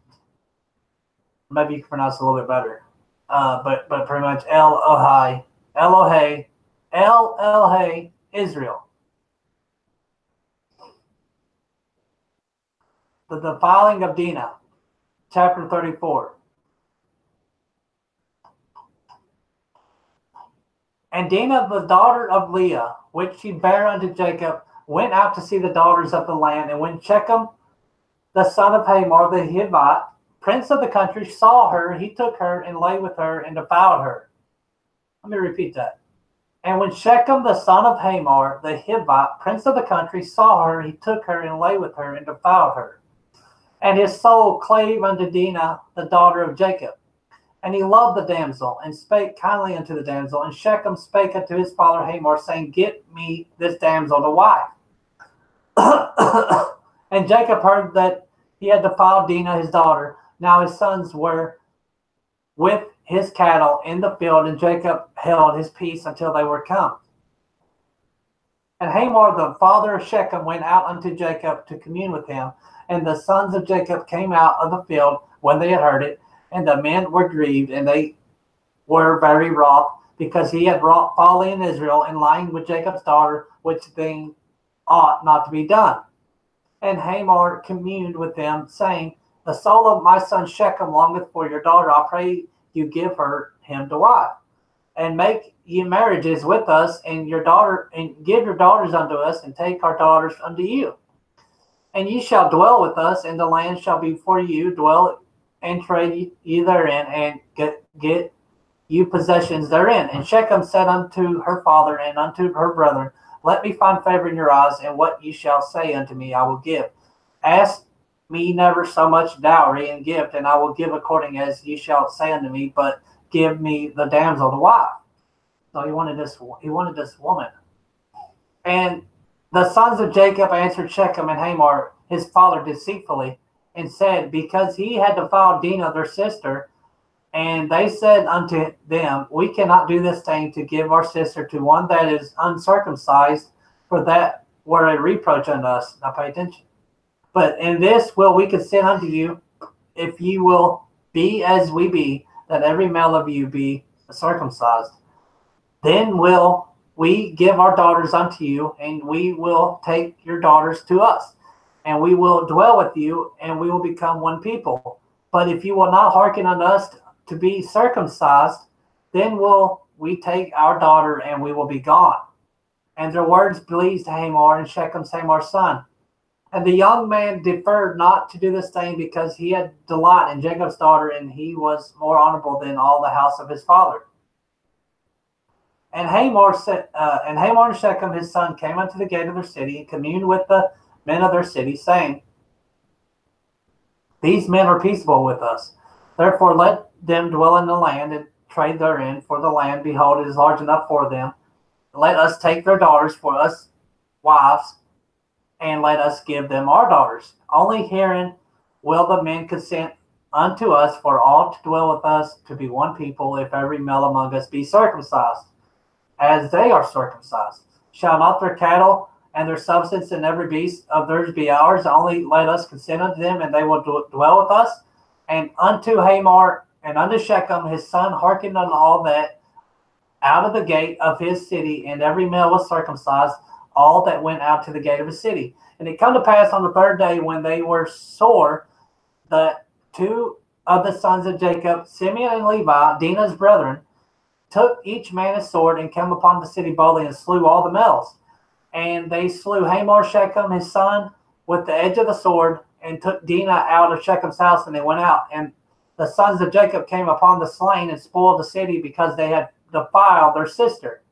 Maybe you can pronounce it a little bit better. But pretty much Elohai Israel. The defiling of Dinah. chapter 34. And Dinah, the daughter of Leah, which she bare unto Jacob, went out to see the daughters of the land. And when Shechem, the son of Hamor the Hivite, prince of the country, saw her, he took her and lay with her and defiled her. Let me repeat that. And when Shechem, the son of Hamor the Hivite, prince of the country, saw her, he took her and lay with her and defiled her. And his soul clave unto Dinah, the daughter of Jacob. And he loved the damsel, and spake kindly unto the damsel. And Shechem spake unto his father Hamor, saying, Get me this damsel to wife. And Jacob heard that he had defiled Dinah his daughter. Now his sons were with his cattle in the field, and Jacob held his peace until they were come. And Hamor, the father of Shechem, went out unto Jacob to commune with him. And the sons of Jacob came out of the field when they had heard it. And the men were grieved, and they were very wroth, because he had wrought folly in Israel, in lying with Jacob's daughter, which thing ought not to be done. And Hamor communed with them, saying, The soul of my son Shechem longeth for your daughter. I pray you give him to wife, and make ye marriages with us, and your daughter, and give your daughters unto us, and take our daughters unto you. And ye shall dwell with us, and the land shall be for you. Dwell and trade ye therein, and get you possessions therein. And Shechem said unto her father and unto her brethren, Let me find favor in your eyes, and what ye shall say unto me I will give. Ask me never so much dowry and gift, and I will give according as ye shall say unto me, but give me the damsel to wife. So he wanted this woman. And the sons of Jacob answered Shechem and Hamor his father deceitfully, and said, Because he had defiled Dinah their sister. And they said unto them, We cannot do this thing to give our sister to one that is uncircumcised, for that were a reproach unto us. Now pay attention. But in this will we consent unto you, if ye will be as we be, that every male of you be circumcised. Then will we give our daughters unto you, and we will take your daughters to us. And we will dwell with you, and we will become one people. But if you will not hearken unto us to be circumcised, then will we take our daughter, and we will be gone. And their words pleased Hamor and Shechem's Hamor's son. And the young man deferred not to do this thing, because he had delight in Jacob's daughter, and he was more honorable than all the house of his father. And Hamor and Shechem his son came unto the gate of their city, and communed with the men of their city, saying, These men are peaceable with us. Therefore let them dwell in the land, and trade therein, for the land, behold, it is large enough for them. Let us take their daughters for us wives, and let us give them our daughters. Only herein will the men consent unto us for all to dwell with us, to be one people, if every male among us be circumcised, as they are circumcised. Shall not their cattle and their substance and every beast of theirs be ours? Only let us consent unto them, and they will dwell with us. And unto Hamor and unto Shechem his son hearkened unto all that out of the gate of his city, and every male was circumcised, all that went out to the gate of his city. And it come to pass on the third day, when they were sore, that two of the sons of Jacob, Simeon and Levi, Dinah's brethren, took each man a sword, and came upon the city boldly, and slew all the males. And they slew Hamor, Shechem, his son, with the edge of the sword, and took Dinah out of Shechem's house, and they went out. And the sons of Jacob came upon the slain, and spoiled the city, because they had defiled their sister.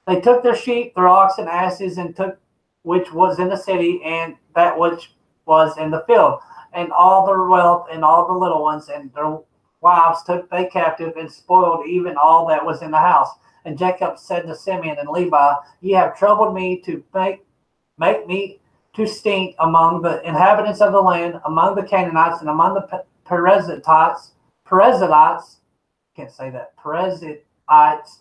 They took their sheep, their oxen, and asses, and took which was in the city, and that which was in the field, and all their wealth, and all the little ones, and their wives took they captive, and spoiled even all that was in the house. And Jacob said to Simeon and Levi, Ye have troubled me to make me to stink among the inhabitants of the land, among the Canaanites, and among the Perizzites, can't say that, Perizzites,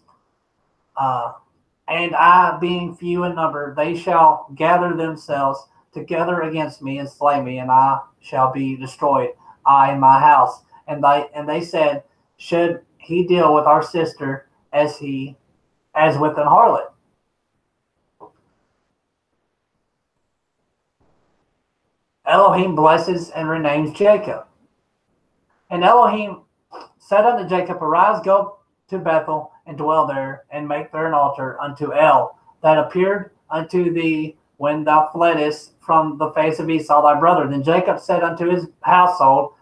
and I, being few in number, they shall gather themselves together against me and slay me, and I shall be destroyed, I and my house. And they said, Should he deal with our sister as with an harlot? Elohim blesses and renames Jacob. And Elohim said unto Jacob, Arise, go to Bethel, and dwell there, and make there an altar unto El, that appeared unto thee when thou fleddest from the face of Esau thy brother. Then Jacob said unto his household,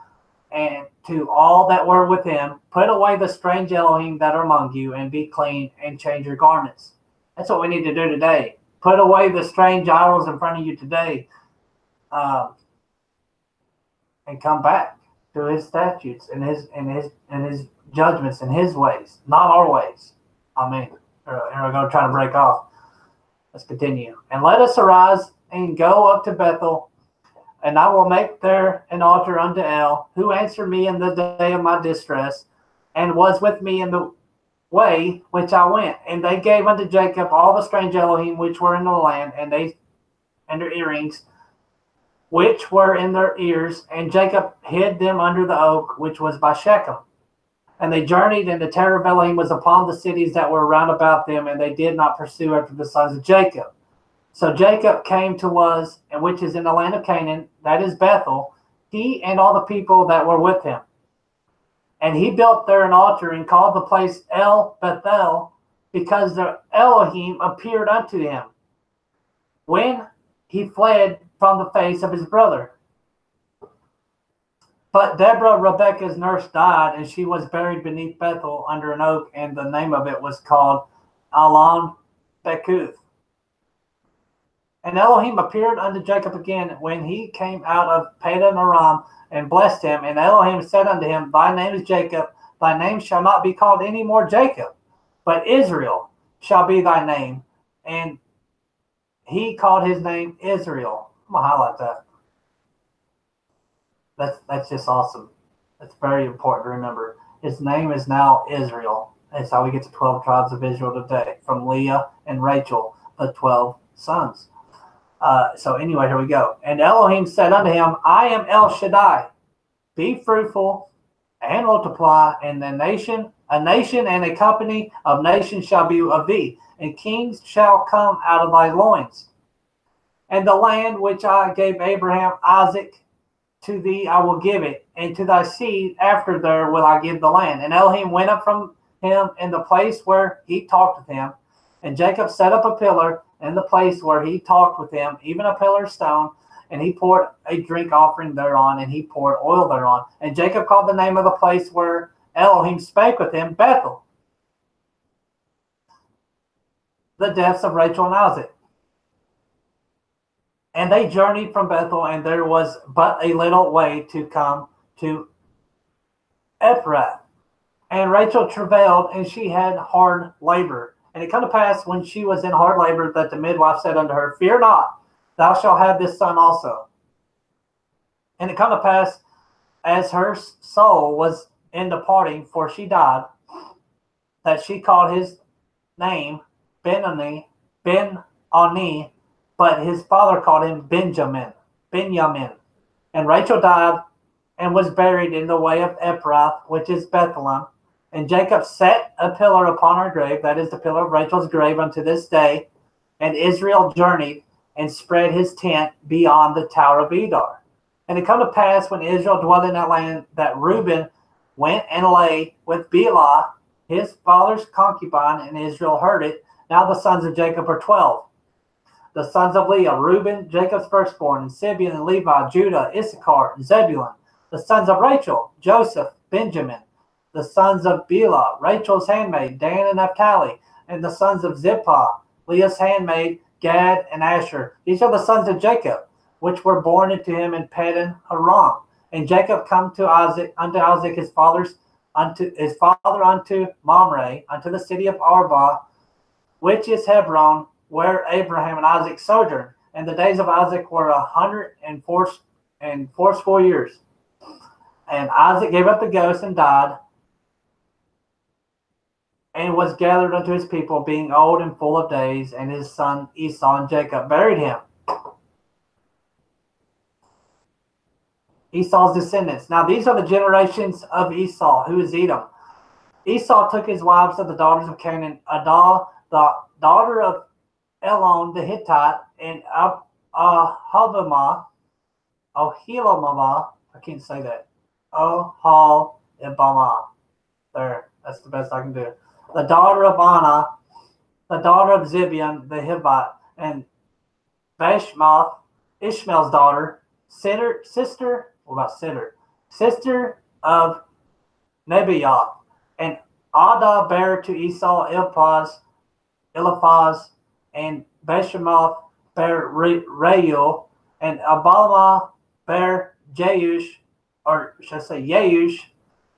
and to all that were with him, Put away the strange Elohim that are among you, and be clean, and change your garments. That's what we need to do today. Put away the strange idols in front of you today, and come back to his statutes and his judgments and his ways, not our ways. Amen. Here we're going to try to break off. Let's continue. And let us arise and go up to Bethel, and I will make there an altar unto El, who answered me in the day of my distress, and was with me in the way which I went. And they gave unto Jacob all the strange Elohim which were in the land, and their earrings which were in their ears, and Jacob hid them under the oak which was by Shechem. And they journeyed, and the terror of Elohim was upon the cities that were round about them, and they did not pursue after the sons of Jacob. So Jacob came to Luz, and which is in the land of Canaan, that is Bethel, he and all the people that were with him. And he built there an altar, and called the place El Bethel, because the Elohim appeared unto him when he fled from the face of his brother. But Deborah, Rebekah's nurse, died, and she was buried beneath Bethel under an oak, and the name of it was called Allon Bacuth. And Elohim appeared unto Jacob again when he came out of Padan Aram, and blessed him. And Elohim said unto him, Thy name is Jacob, thy name shall not be called any more Jacob, but Israel shall be thy name. And he called his name Israel. I'm going to highlight that. That's just awesome. That's very important to remember. His name is now Israel. That's how we get the 12 tribes of Israel today, from Leah and Rachel, the 12 sons. So anyway, here we go. And Elohim said unto him, I am El Shaddai. Be fruitful and multiply, and a nation and a company of nations shall be of thee, and kings shall come out of thy loins. And the land which I gave Abraham, Isaac, to thee I will give it, and to thy seed after there will I give the land. And Elohim went up from him in the place where he talked with him, and Jacob set up a pillar in the place where he talked with him, even a pillar of stone, and he poured a drink offering thereon, and he poured oil thereon. And Jacob called the name of the place where Elohim spake with him, Bethel, the deaths of Rachel and Isaac. And they journeyed from Bethel, and there was but a little way to come to Ephrath. And Rachel travailed, and she had hard labor. And it came to pass, when she was in hard labor, that the midwife said unto her, Fear not, thou shalt have this son also. And it came to pass, as her soul was in departing, for she died, that she called his name Ben-Oni, but his father called him Benjamin. And Rachel died, and was buried in the way of Ephrath, which is Bethlehem. And Jacob set a pillar upon her grave, that is the pillar of Rachel's grave, unto this day. And Israel journeyed and spread his tent beyond the tower of Edar. And it come to pass, when Israel dwelt in that land, that Reuben went and lay with Bilhah, his father's concubine, and Israel heard it. Now the sons of Jacob are 12. The sons of Leah, Reuben, Jacob's firstborn, and Simeon and Levi, Judah, Issachar, and Zebulun. The sons of Rachel, Joseph, Benjamin. The sons of Bilhah, Rachel's handmaid, Dan and Naphtali. And the sons of Zilpah, Leah's handmaid, Gad and Asher. These are the sons of Jacob, which were born unto him in Padan Aram. And Jacob come to unto Isaac his father unto Mamre, unto the city of Arba, which is Hebron, where Abraham and Isaac sojourned. And the days of Isaac were 180 years. And Isaac gave up the ghost and died, and was gathered unto his people, being old and full of days. And his son Esau and Jacob buried him. Esau's descendants. Now these are the generations of Esau, who is Edom. Esau took his wives of the daughters of Canaan, Adah, the daughter of Elon the Hittite, and Ahilamah, I can't say that, Oholibamah. There, that's the best I can do. The daughter of Anna, the daughter of Zibeon the Hivite, and Bashmath, Ishmael's daughter, sister of Nebaioth. And Adah bare to Esau Eliphaz, and Bashemath bare Reuel, and Abalamah bare Jeush, or should I say Yeush,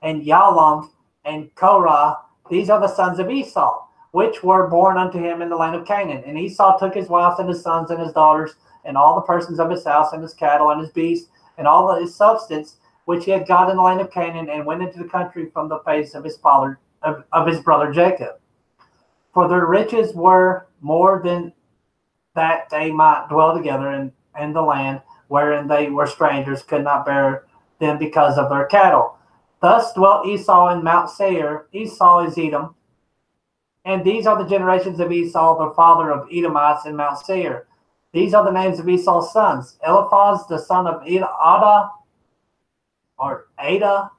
and Yalam, and Korah. These are the sons of Esau, which were born unto him in the land of Canaan. And Esau took his wives and his sons and his daughters, and all the persons of his house, and his cattle, and his beasts, and all his substance, which he had got in the land of Canaan, and went into the country from the face of his father, of his brother Jacob. For their riches were more than that they might dwell together in the land wherein they were strangers, could not bear them because of their cattle. Thus dwelt Esau in Mount Seir. Esau is Edom. And these are the generations of Esau, the father of Edomites in Mount Seir. These are the names of Esau's sons: Eliphaz, the son of Adah, or Ada,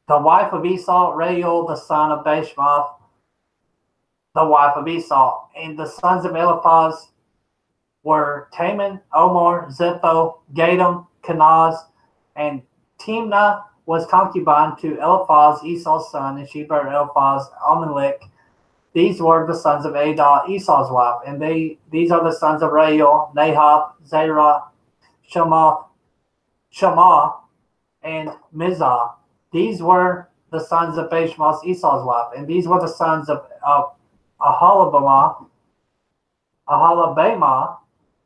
the wife of Esau; Reuel, the son of Bashmath, the wife of Esau. And the sons of Eliphaz were Taman, Omar, Zepho, Gatam, Kenaz, and Timnah was concubine to Eliphaz, Esau's son, and she bare Eliphaz Amalek. These were the sons of Adah, Esau's wife, and these are the sons of Reuel, Nahath, Zerah, Shammah, and Mizah. These were the sons of Bashmath, Esau's wife, and these were the sons of Aholibamah,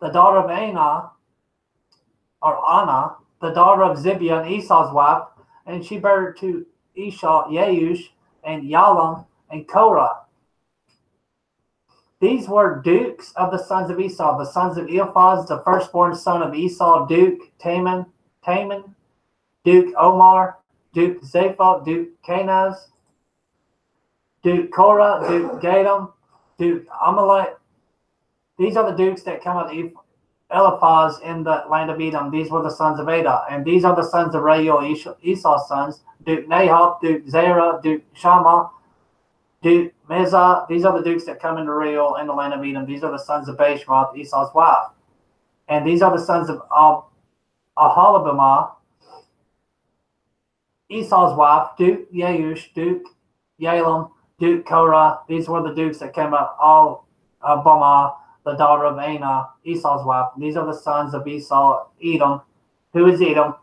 the daughter of Anna, the daughter of Zibeon, Esau's wife, and she bare to Esau Yeush, and Yalam, and Korah. These were dukes of the sons of Esau, the sons of Eliphaz, the firstborn son of Esau, Duke Taman, Duke Omar, Duke Zepho, Duke Kenaz, Duke Korah, Duke Gatam, Duke Amalek. These are the dukes that come out of Eliphaz in the land of Edom. These were the sons of Adah. And these are the sons of Reuel, Esau's sons: Duke Nahath, Duke Zerah, Duke Shammah, Duke Mizah. These are the dukes that come into Reuel in the land of Edom. These are the sons of Bashmath, Esau's wife. And these are the sons of Aholibamah, Esau's wife: Duke Yeush, Duke Yalam, Duke Korah. These were the dukes that came out of Bamah, the daughter of Anna, Esau's wife. These are the sons of Esau, Edom, who is Edom,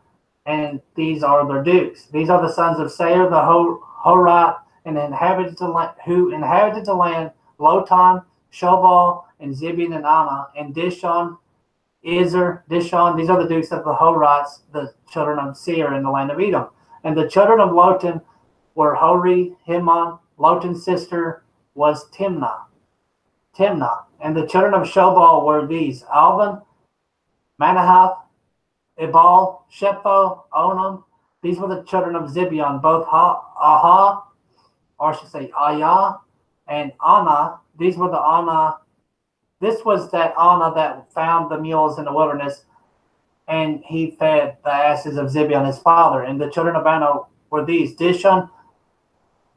and these are their dukes. These are the sons of Seir the Horite, and who inhabited the land: Lotan, Shobal, and Zibeon, and Anna, and Dishon, Ezer, Dishon. These are the dukes of the Horites, the children of Seir in the land of Edom. And the children of Lotan were Hori, Himon. Lotan's sister was Timnah. And the children of Shobal were these: Alvan, Manahath, Ebal, Shepho, Onam. These were the children of Zibeon, both Aha, or I should say Ayah, and Anna. These were the Anna. This was that Anna that found the mules in the wilderness, and he fed the asses of Zibeon his father. And the children of Anna were these: Dishon,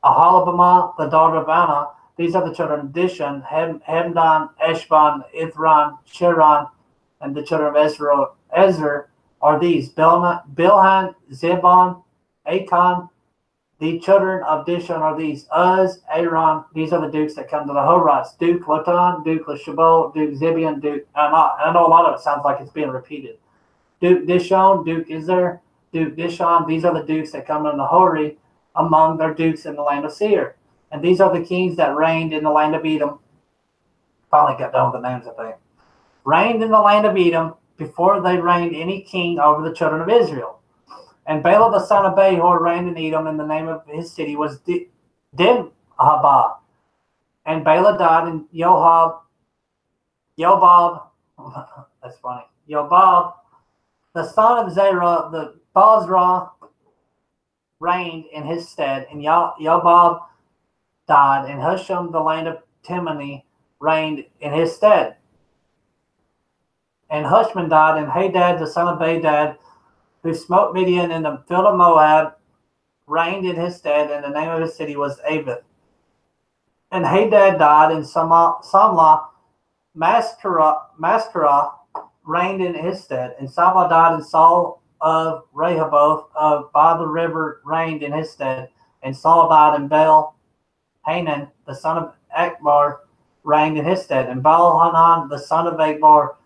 Aholibamah, the daughter of Anna. These are the children of Dishon: Hemdan, Eshban, Ithran, Shiran. And the children of Ezer are these: Bilhan, Zebon, Achan. The children of Dishon are these: Uz, Aaron. These are the dukes that come to the Horites: Duke Lotan, Duke Leshabol, Duke Zibeon, Duke. I know a lot of it sounds like it's being repeated. Duke Dishon, Duke Ezer, Duke Dishon. These are the dukes that come to the Hori among their dukes in the land of Seir. And these are the kings that reigned in the land of Edom. Finally got done with the names, I think. Reigned in the land of Edom before they reigned any king over the children of Israel. And Bela the son of Behor reigned in Edom, and the name of his city was Dinhabah. And Bela died, and Yobab, that's funny, Yobab, the son of Zerah, the Basra, reigned in his stead, and Yobab died, and Husham, the land of Timni, reigned in his stead. And Hushman died, and Hadad, the son of Badad, who smote Midian in the field of Moab, reigned in his stead, and the name of his city was Avith. And Hadad died, and Samlah Maskarah reigned in his stead. And Samlah died, and Saul of Rehoboth by the river reigned in his stead. And Saul died, and Baal Hanan, the son of Akbar, reigned in his stead. And Baal-Hanan, the son of Akbar,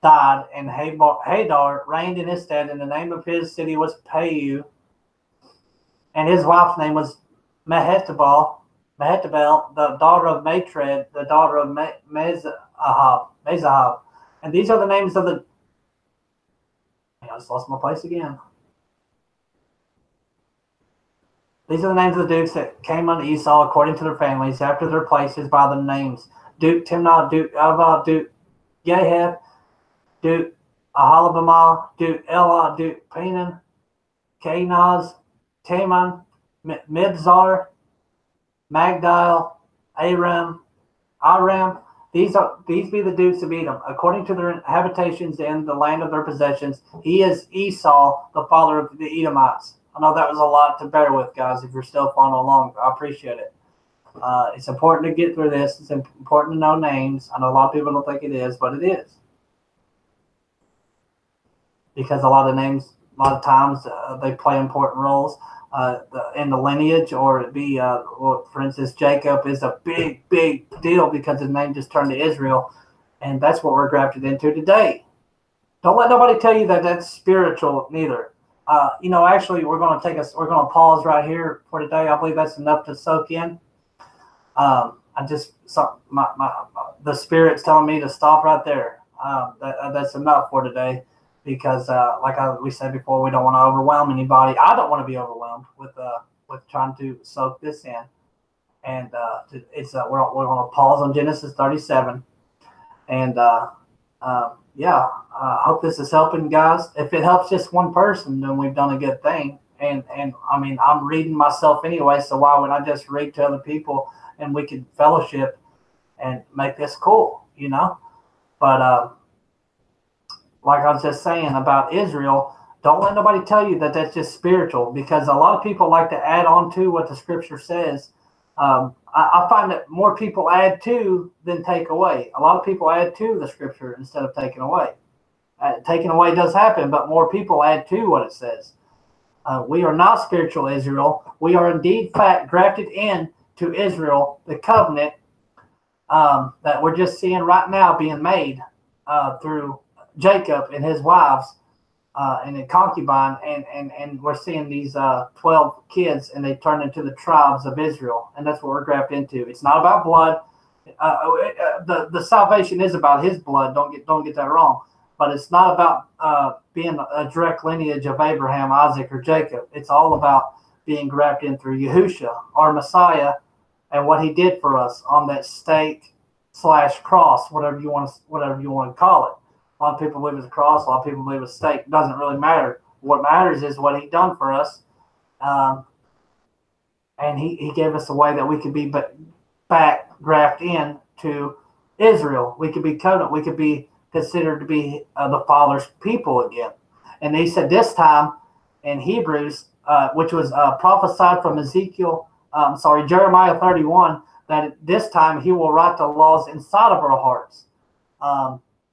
died, and Hadar reigned in his stead. And the name of his city was Pau, and his wife's name was Mehetabel, the daughter of Matred, the daughter of Mezahab. And these are the names of the... I just lost my place again. These are the names of the dukes that came unto Esau according to their families, after their places by the names: Duke Timnah, Duke Alva, Duke Gaheth, Duke Ahalabamah, Duke Elah, Duke Penan, Kenaz, Taman, Mibzar, Magdiel, Aram. These be the dukes of Edom, according to their habitations in the land of their possessions. He is Esau, the father of the Edomites. I know that was a lot to bear with, guys. If you're still following along, I appreciate it. It's important to get through this. It's important to know names. I know a lot of people don't think it is, but it is. Because a lot of names, a lot of times, they play important roles in the lineage, or it be, for instance, Jacob is a big, big deal because his name just turned to Israel, and that's what we're grafted into today. Don't let nobody tell you that that's spiritual, neither. Actually, we're going to pause right here for today. I believe that's enough to soak in. The Spirit's telling me to stop right there. That's enough for today, because we said before, we don't want to overwhelm anybody. I don't want to be overwhelmed with trying to soak this in. And we're going to pause on Genesis 37, and I hope this is helping, guys. If it helps just one person, then we've done a good thing. And I mean, I'm reading myself anyway, so why would I just read to other people and we can fellowship and make this cool, But like I was just saying about Israel, don't let nobody tell you that that's just spiritual, because a lot of people like to add on to what the scripture says. I find that more people add to than take away. A lot of people add to the scripture instead of taking away. Taking away does happen, but more people add to what it says. We are not spiritual Israel. We are indeed grafted in to Israel, the covenant that we're just seeing right now being made through Jacob and his wives and a concubine, and we're seeing these 12 kids, and they turn into the tribes of Israel, and that's what we're grafted into. It's not about blood. The salvation is about his blood. Don't get that wrong. But it's not about being a direct lineage of Abraham, Isaac, or Jacob. It's all about being grafted in through Yahusha, our Messiah, and what he did for us on that stake/cross, whatever you want to call it. A lot of people believe it's a cross. A lot of people believe it's a stake. It doesn't really matter. What matters is what he done for us, and he gave us a way that we could be back grafted in to Israel. We could be covenant. We could be considered to be the Father's people again. And he said this time in Hebrews, which was prophesied from Jeremiah 31, that this time he will write the laws inside of our hearts.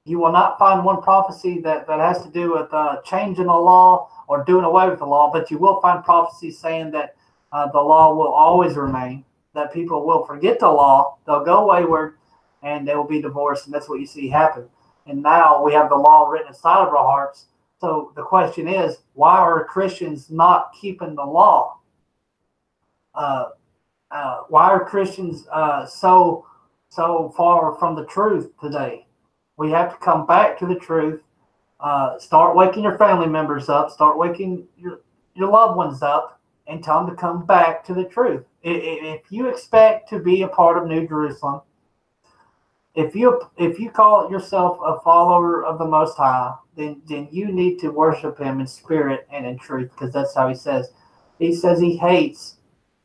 You will not find one prophecy that has to do with changing the law or doing away with the law, but you will find prophecies saying that the law will always remain, that people will forget the law, they'll go wayward, and they will be divorced, and that's what you see happen. And now we have the law written inside of our hearts. So the question is, why are Christians not keeping the law? Why are Christians so far from the truth today? We have to come back to the truth. Start waking your family members up. Start waking your loved ones up, and tell them to come back to the truth. If you expect to be a part of New Jerusalem, if you call yourself a follower of the Most High, then you need to worship him in spirit and in truth, because that's how he says. He says he hates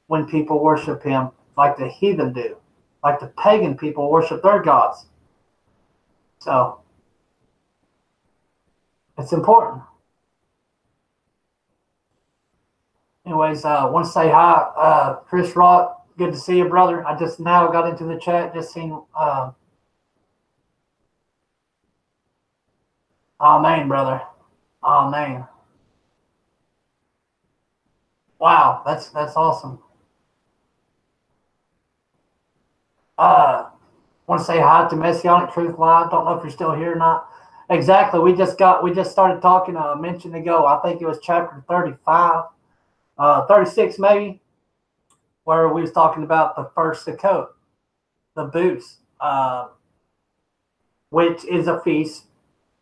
when people worship him like the heathen do, like the pagan people worship their gods. So it's important. Anyways, want to say hi, Chris Rock. Good to see you, brother. I just now got into the chat. Just seen. Amen, brother. Amen. Wow, that's awesome. Want to say hi to Messianic Truth Live. Don't know if you're still here or not. Exactly. We just started talking a mention ago. I think it was chapter 35, 36 maybe, where we was talking about the first Sukkot, the booths, which is a feast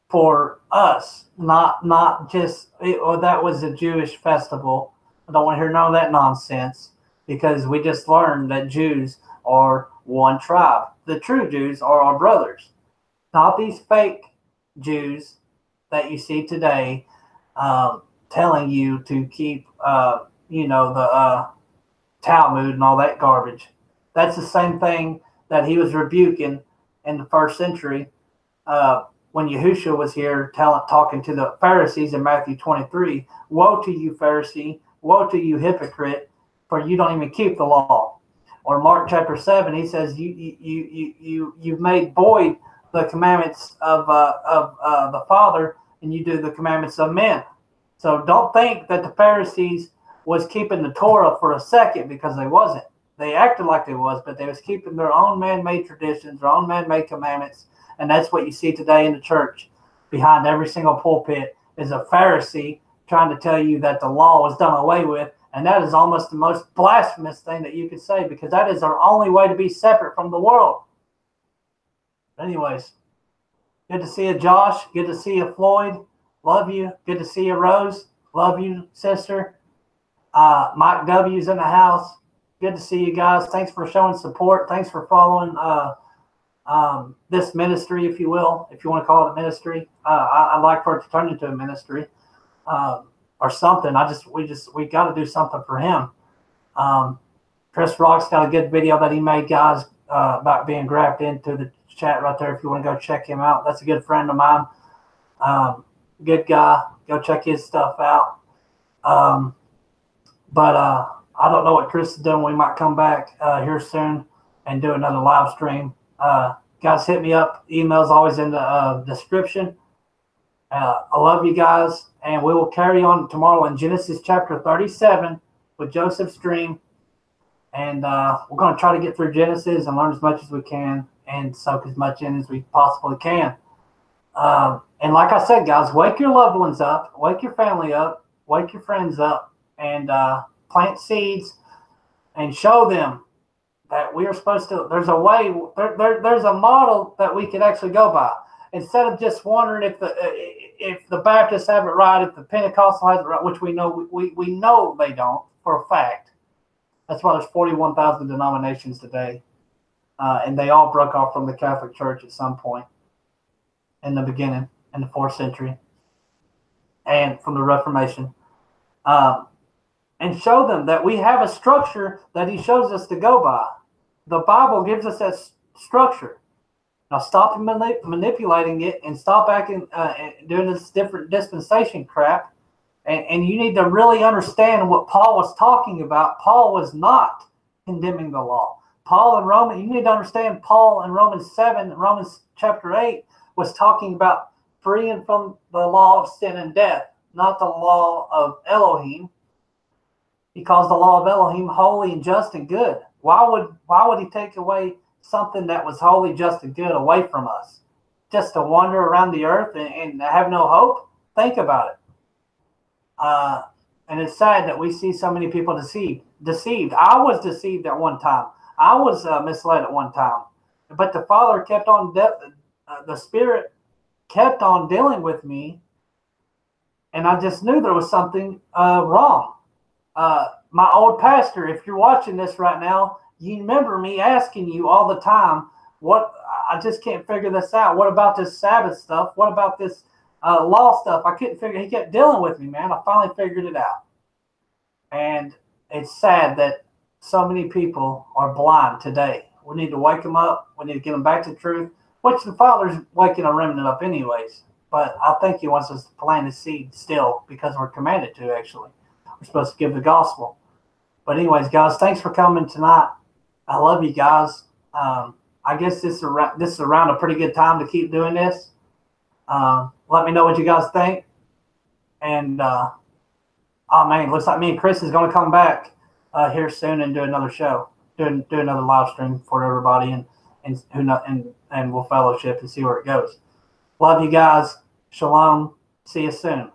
for us, not just or that was a Jewish festival. I don't want to hear none of that nonsense because we just learned that Jews are one tribe. The true Jews are our brothers, not these fake Jews that you see today, telling you to keep, the Talmud and all that garbage. That's the same thing that he was rebuking in the first century when Yahushua was here talking to the Pharisees in Matthew 23. Woe to you, Pharisee! Woe to you, hypocrite! For you don't even keep the law. Or Mark chapter 7, he says, you've made void the commandments of the Father, and you do the commandments of men. So don't think that the Pharisees was keeping the Torah for a second, because they wasn't. They acted like they was, but they was keeping their own man-made traditions, their own man-made commandments, and that's what you see today in the church. Behind every single pulpit is a Pharisee trying to tell you that the law was done away with, and that is almost the most blasphemous thing that you could say, because that is our only way to be separate from the world. Anyways, good to see you, Josh. Good to see you, Floyd. Love you. Good to see you, Rose. Love you, sister. Mike W's in the house. Good to see you guys. Thanks for showing support. Thanks for following this ministry, if you will, if you want to call it a ministry. I'd like for it to turn into a ministry or something. We got to do something for him. Chris Rock's got a good video that he made, guys, about being grabbed into the chat right there. If you want to go check him out, that's a good friend of mine. Good guy. Go check his stuff out. But I don't know what Chris is doing. We might come back here soon and do another live stream. Guys, hit me up. Email's always in the description. I love you guys, and we will carry on tomorrow in Genesis chapter 37 with Joseph's dream. And we're going to try to get through Genesis and learn as much as we can and soak as much in as we possibly can. And like I said, guys, wake your loved ones up, wake your family up, wake your friends up, and plant seeds and show them that we are supposed to. There's a way. There's a model that we could actually go by. Instead of just wondering if the Baptists have it right, if the Pentecostal has it right, which we know they don't for a fact. That's why there's 41,000 denominations today, and they all broke off from the Catholic Church at some point in the beginning, in the 4th century, and from the Reformation. And show them that we have a structure that he shows us to go by. The Bible gives us that structure. Now stop manipulating it and stop acting doing this different dispensation crap. And you need to really understand what Paul was talking about. Paul was not condemning the law. You need to understand Paul in Romans 7, Romans chapter 8 was talking about freeing from the law of sin and death, not the law of Elohim. He calls the law of Elohim holy and just and good. Why would he take away something that was holy, just, and good away from us? Just to wander around the earth and have no hope? Think about it. And it's sad that we see so many people deceived. I was deceived at one time. I was misled at one time. But the Father kept on, the Spirit kept on dealing with me, and I just knew there was something wrong. My old pastor, if you're watching this right now, you remember me asking you all the time, I just can't figure this out. What about this Sabbath stuff? What about this law stuff? I couldn't figure. He kept dealing with me, man. I finally figured it out. And it's sad that so many people are blind today. We need to wake them up. We need to get them back to the truth, which the Father's waking a remnant up anyways. But I think he wants us to plant a seed still, because we're commanded to, actually. We're supposed to give the gospel. But anyways, guys, thanks for coming tonight. I love you guys. I guess this is around a pretty good time to keep doing this. Let me know what you guys think. And oh man, looks like me and Chris is going to come back here soon and do another show, do another live stream for everybody, and we'll fellowship and see where it goes. Love you guys. Shalom. See you soon.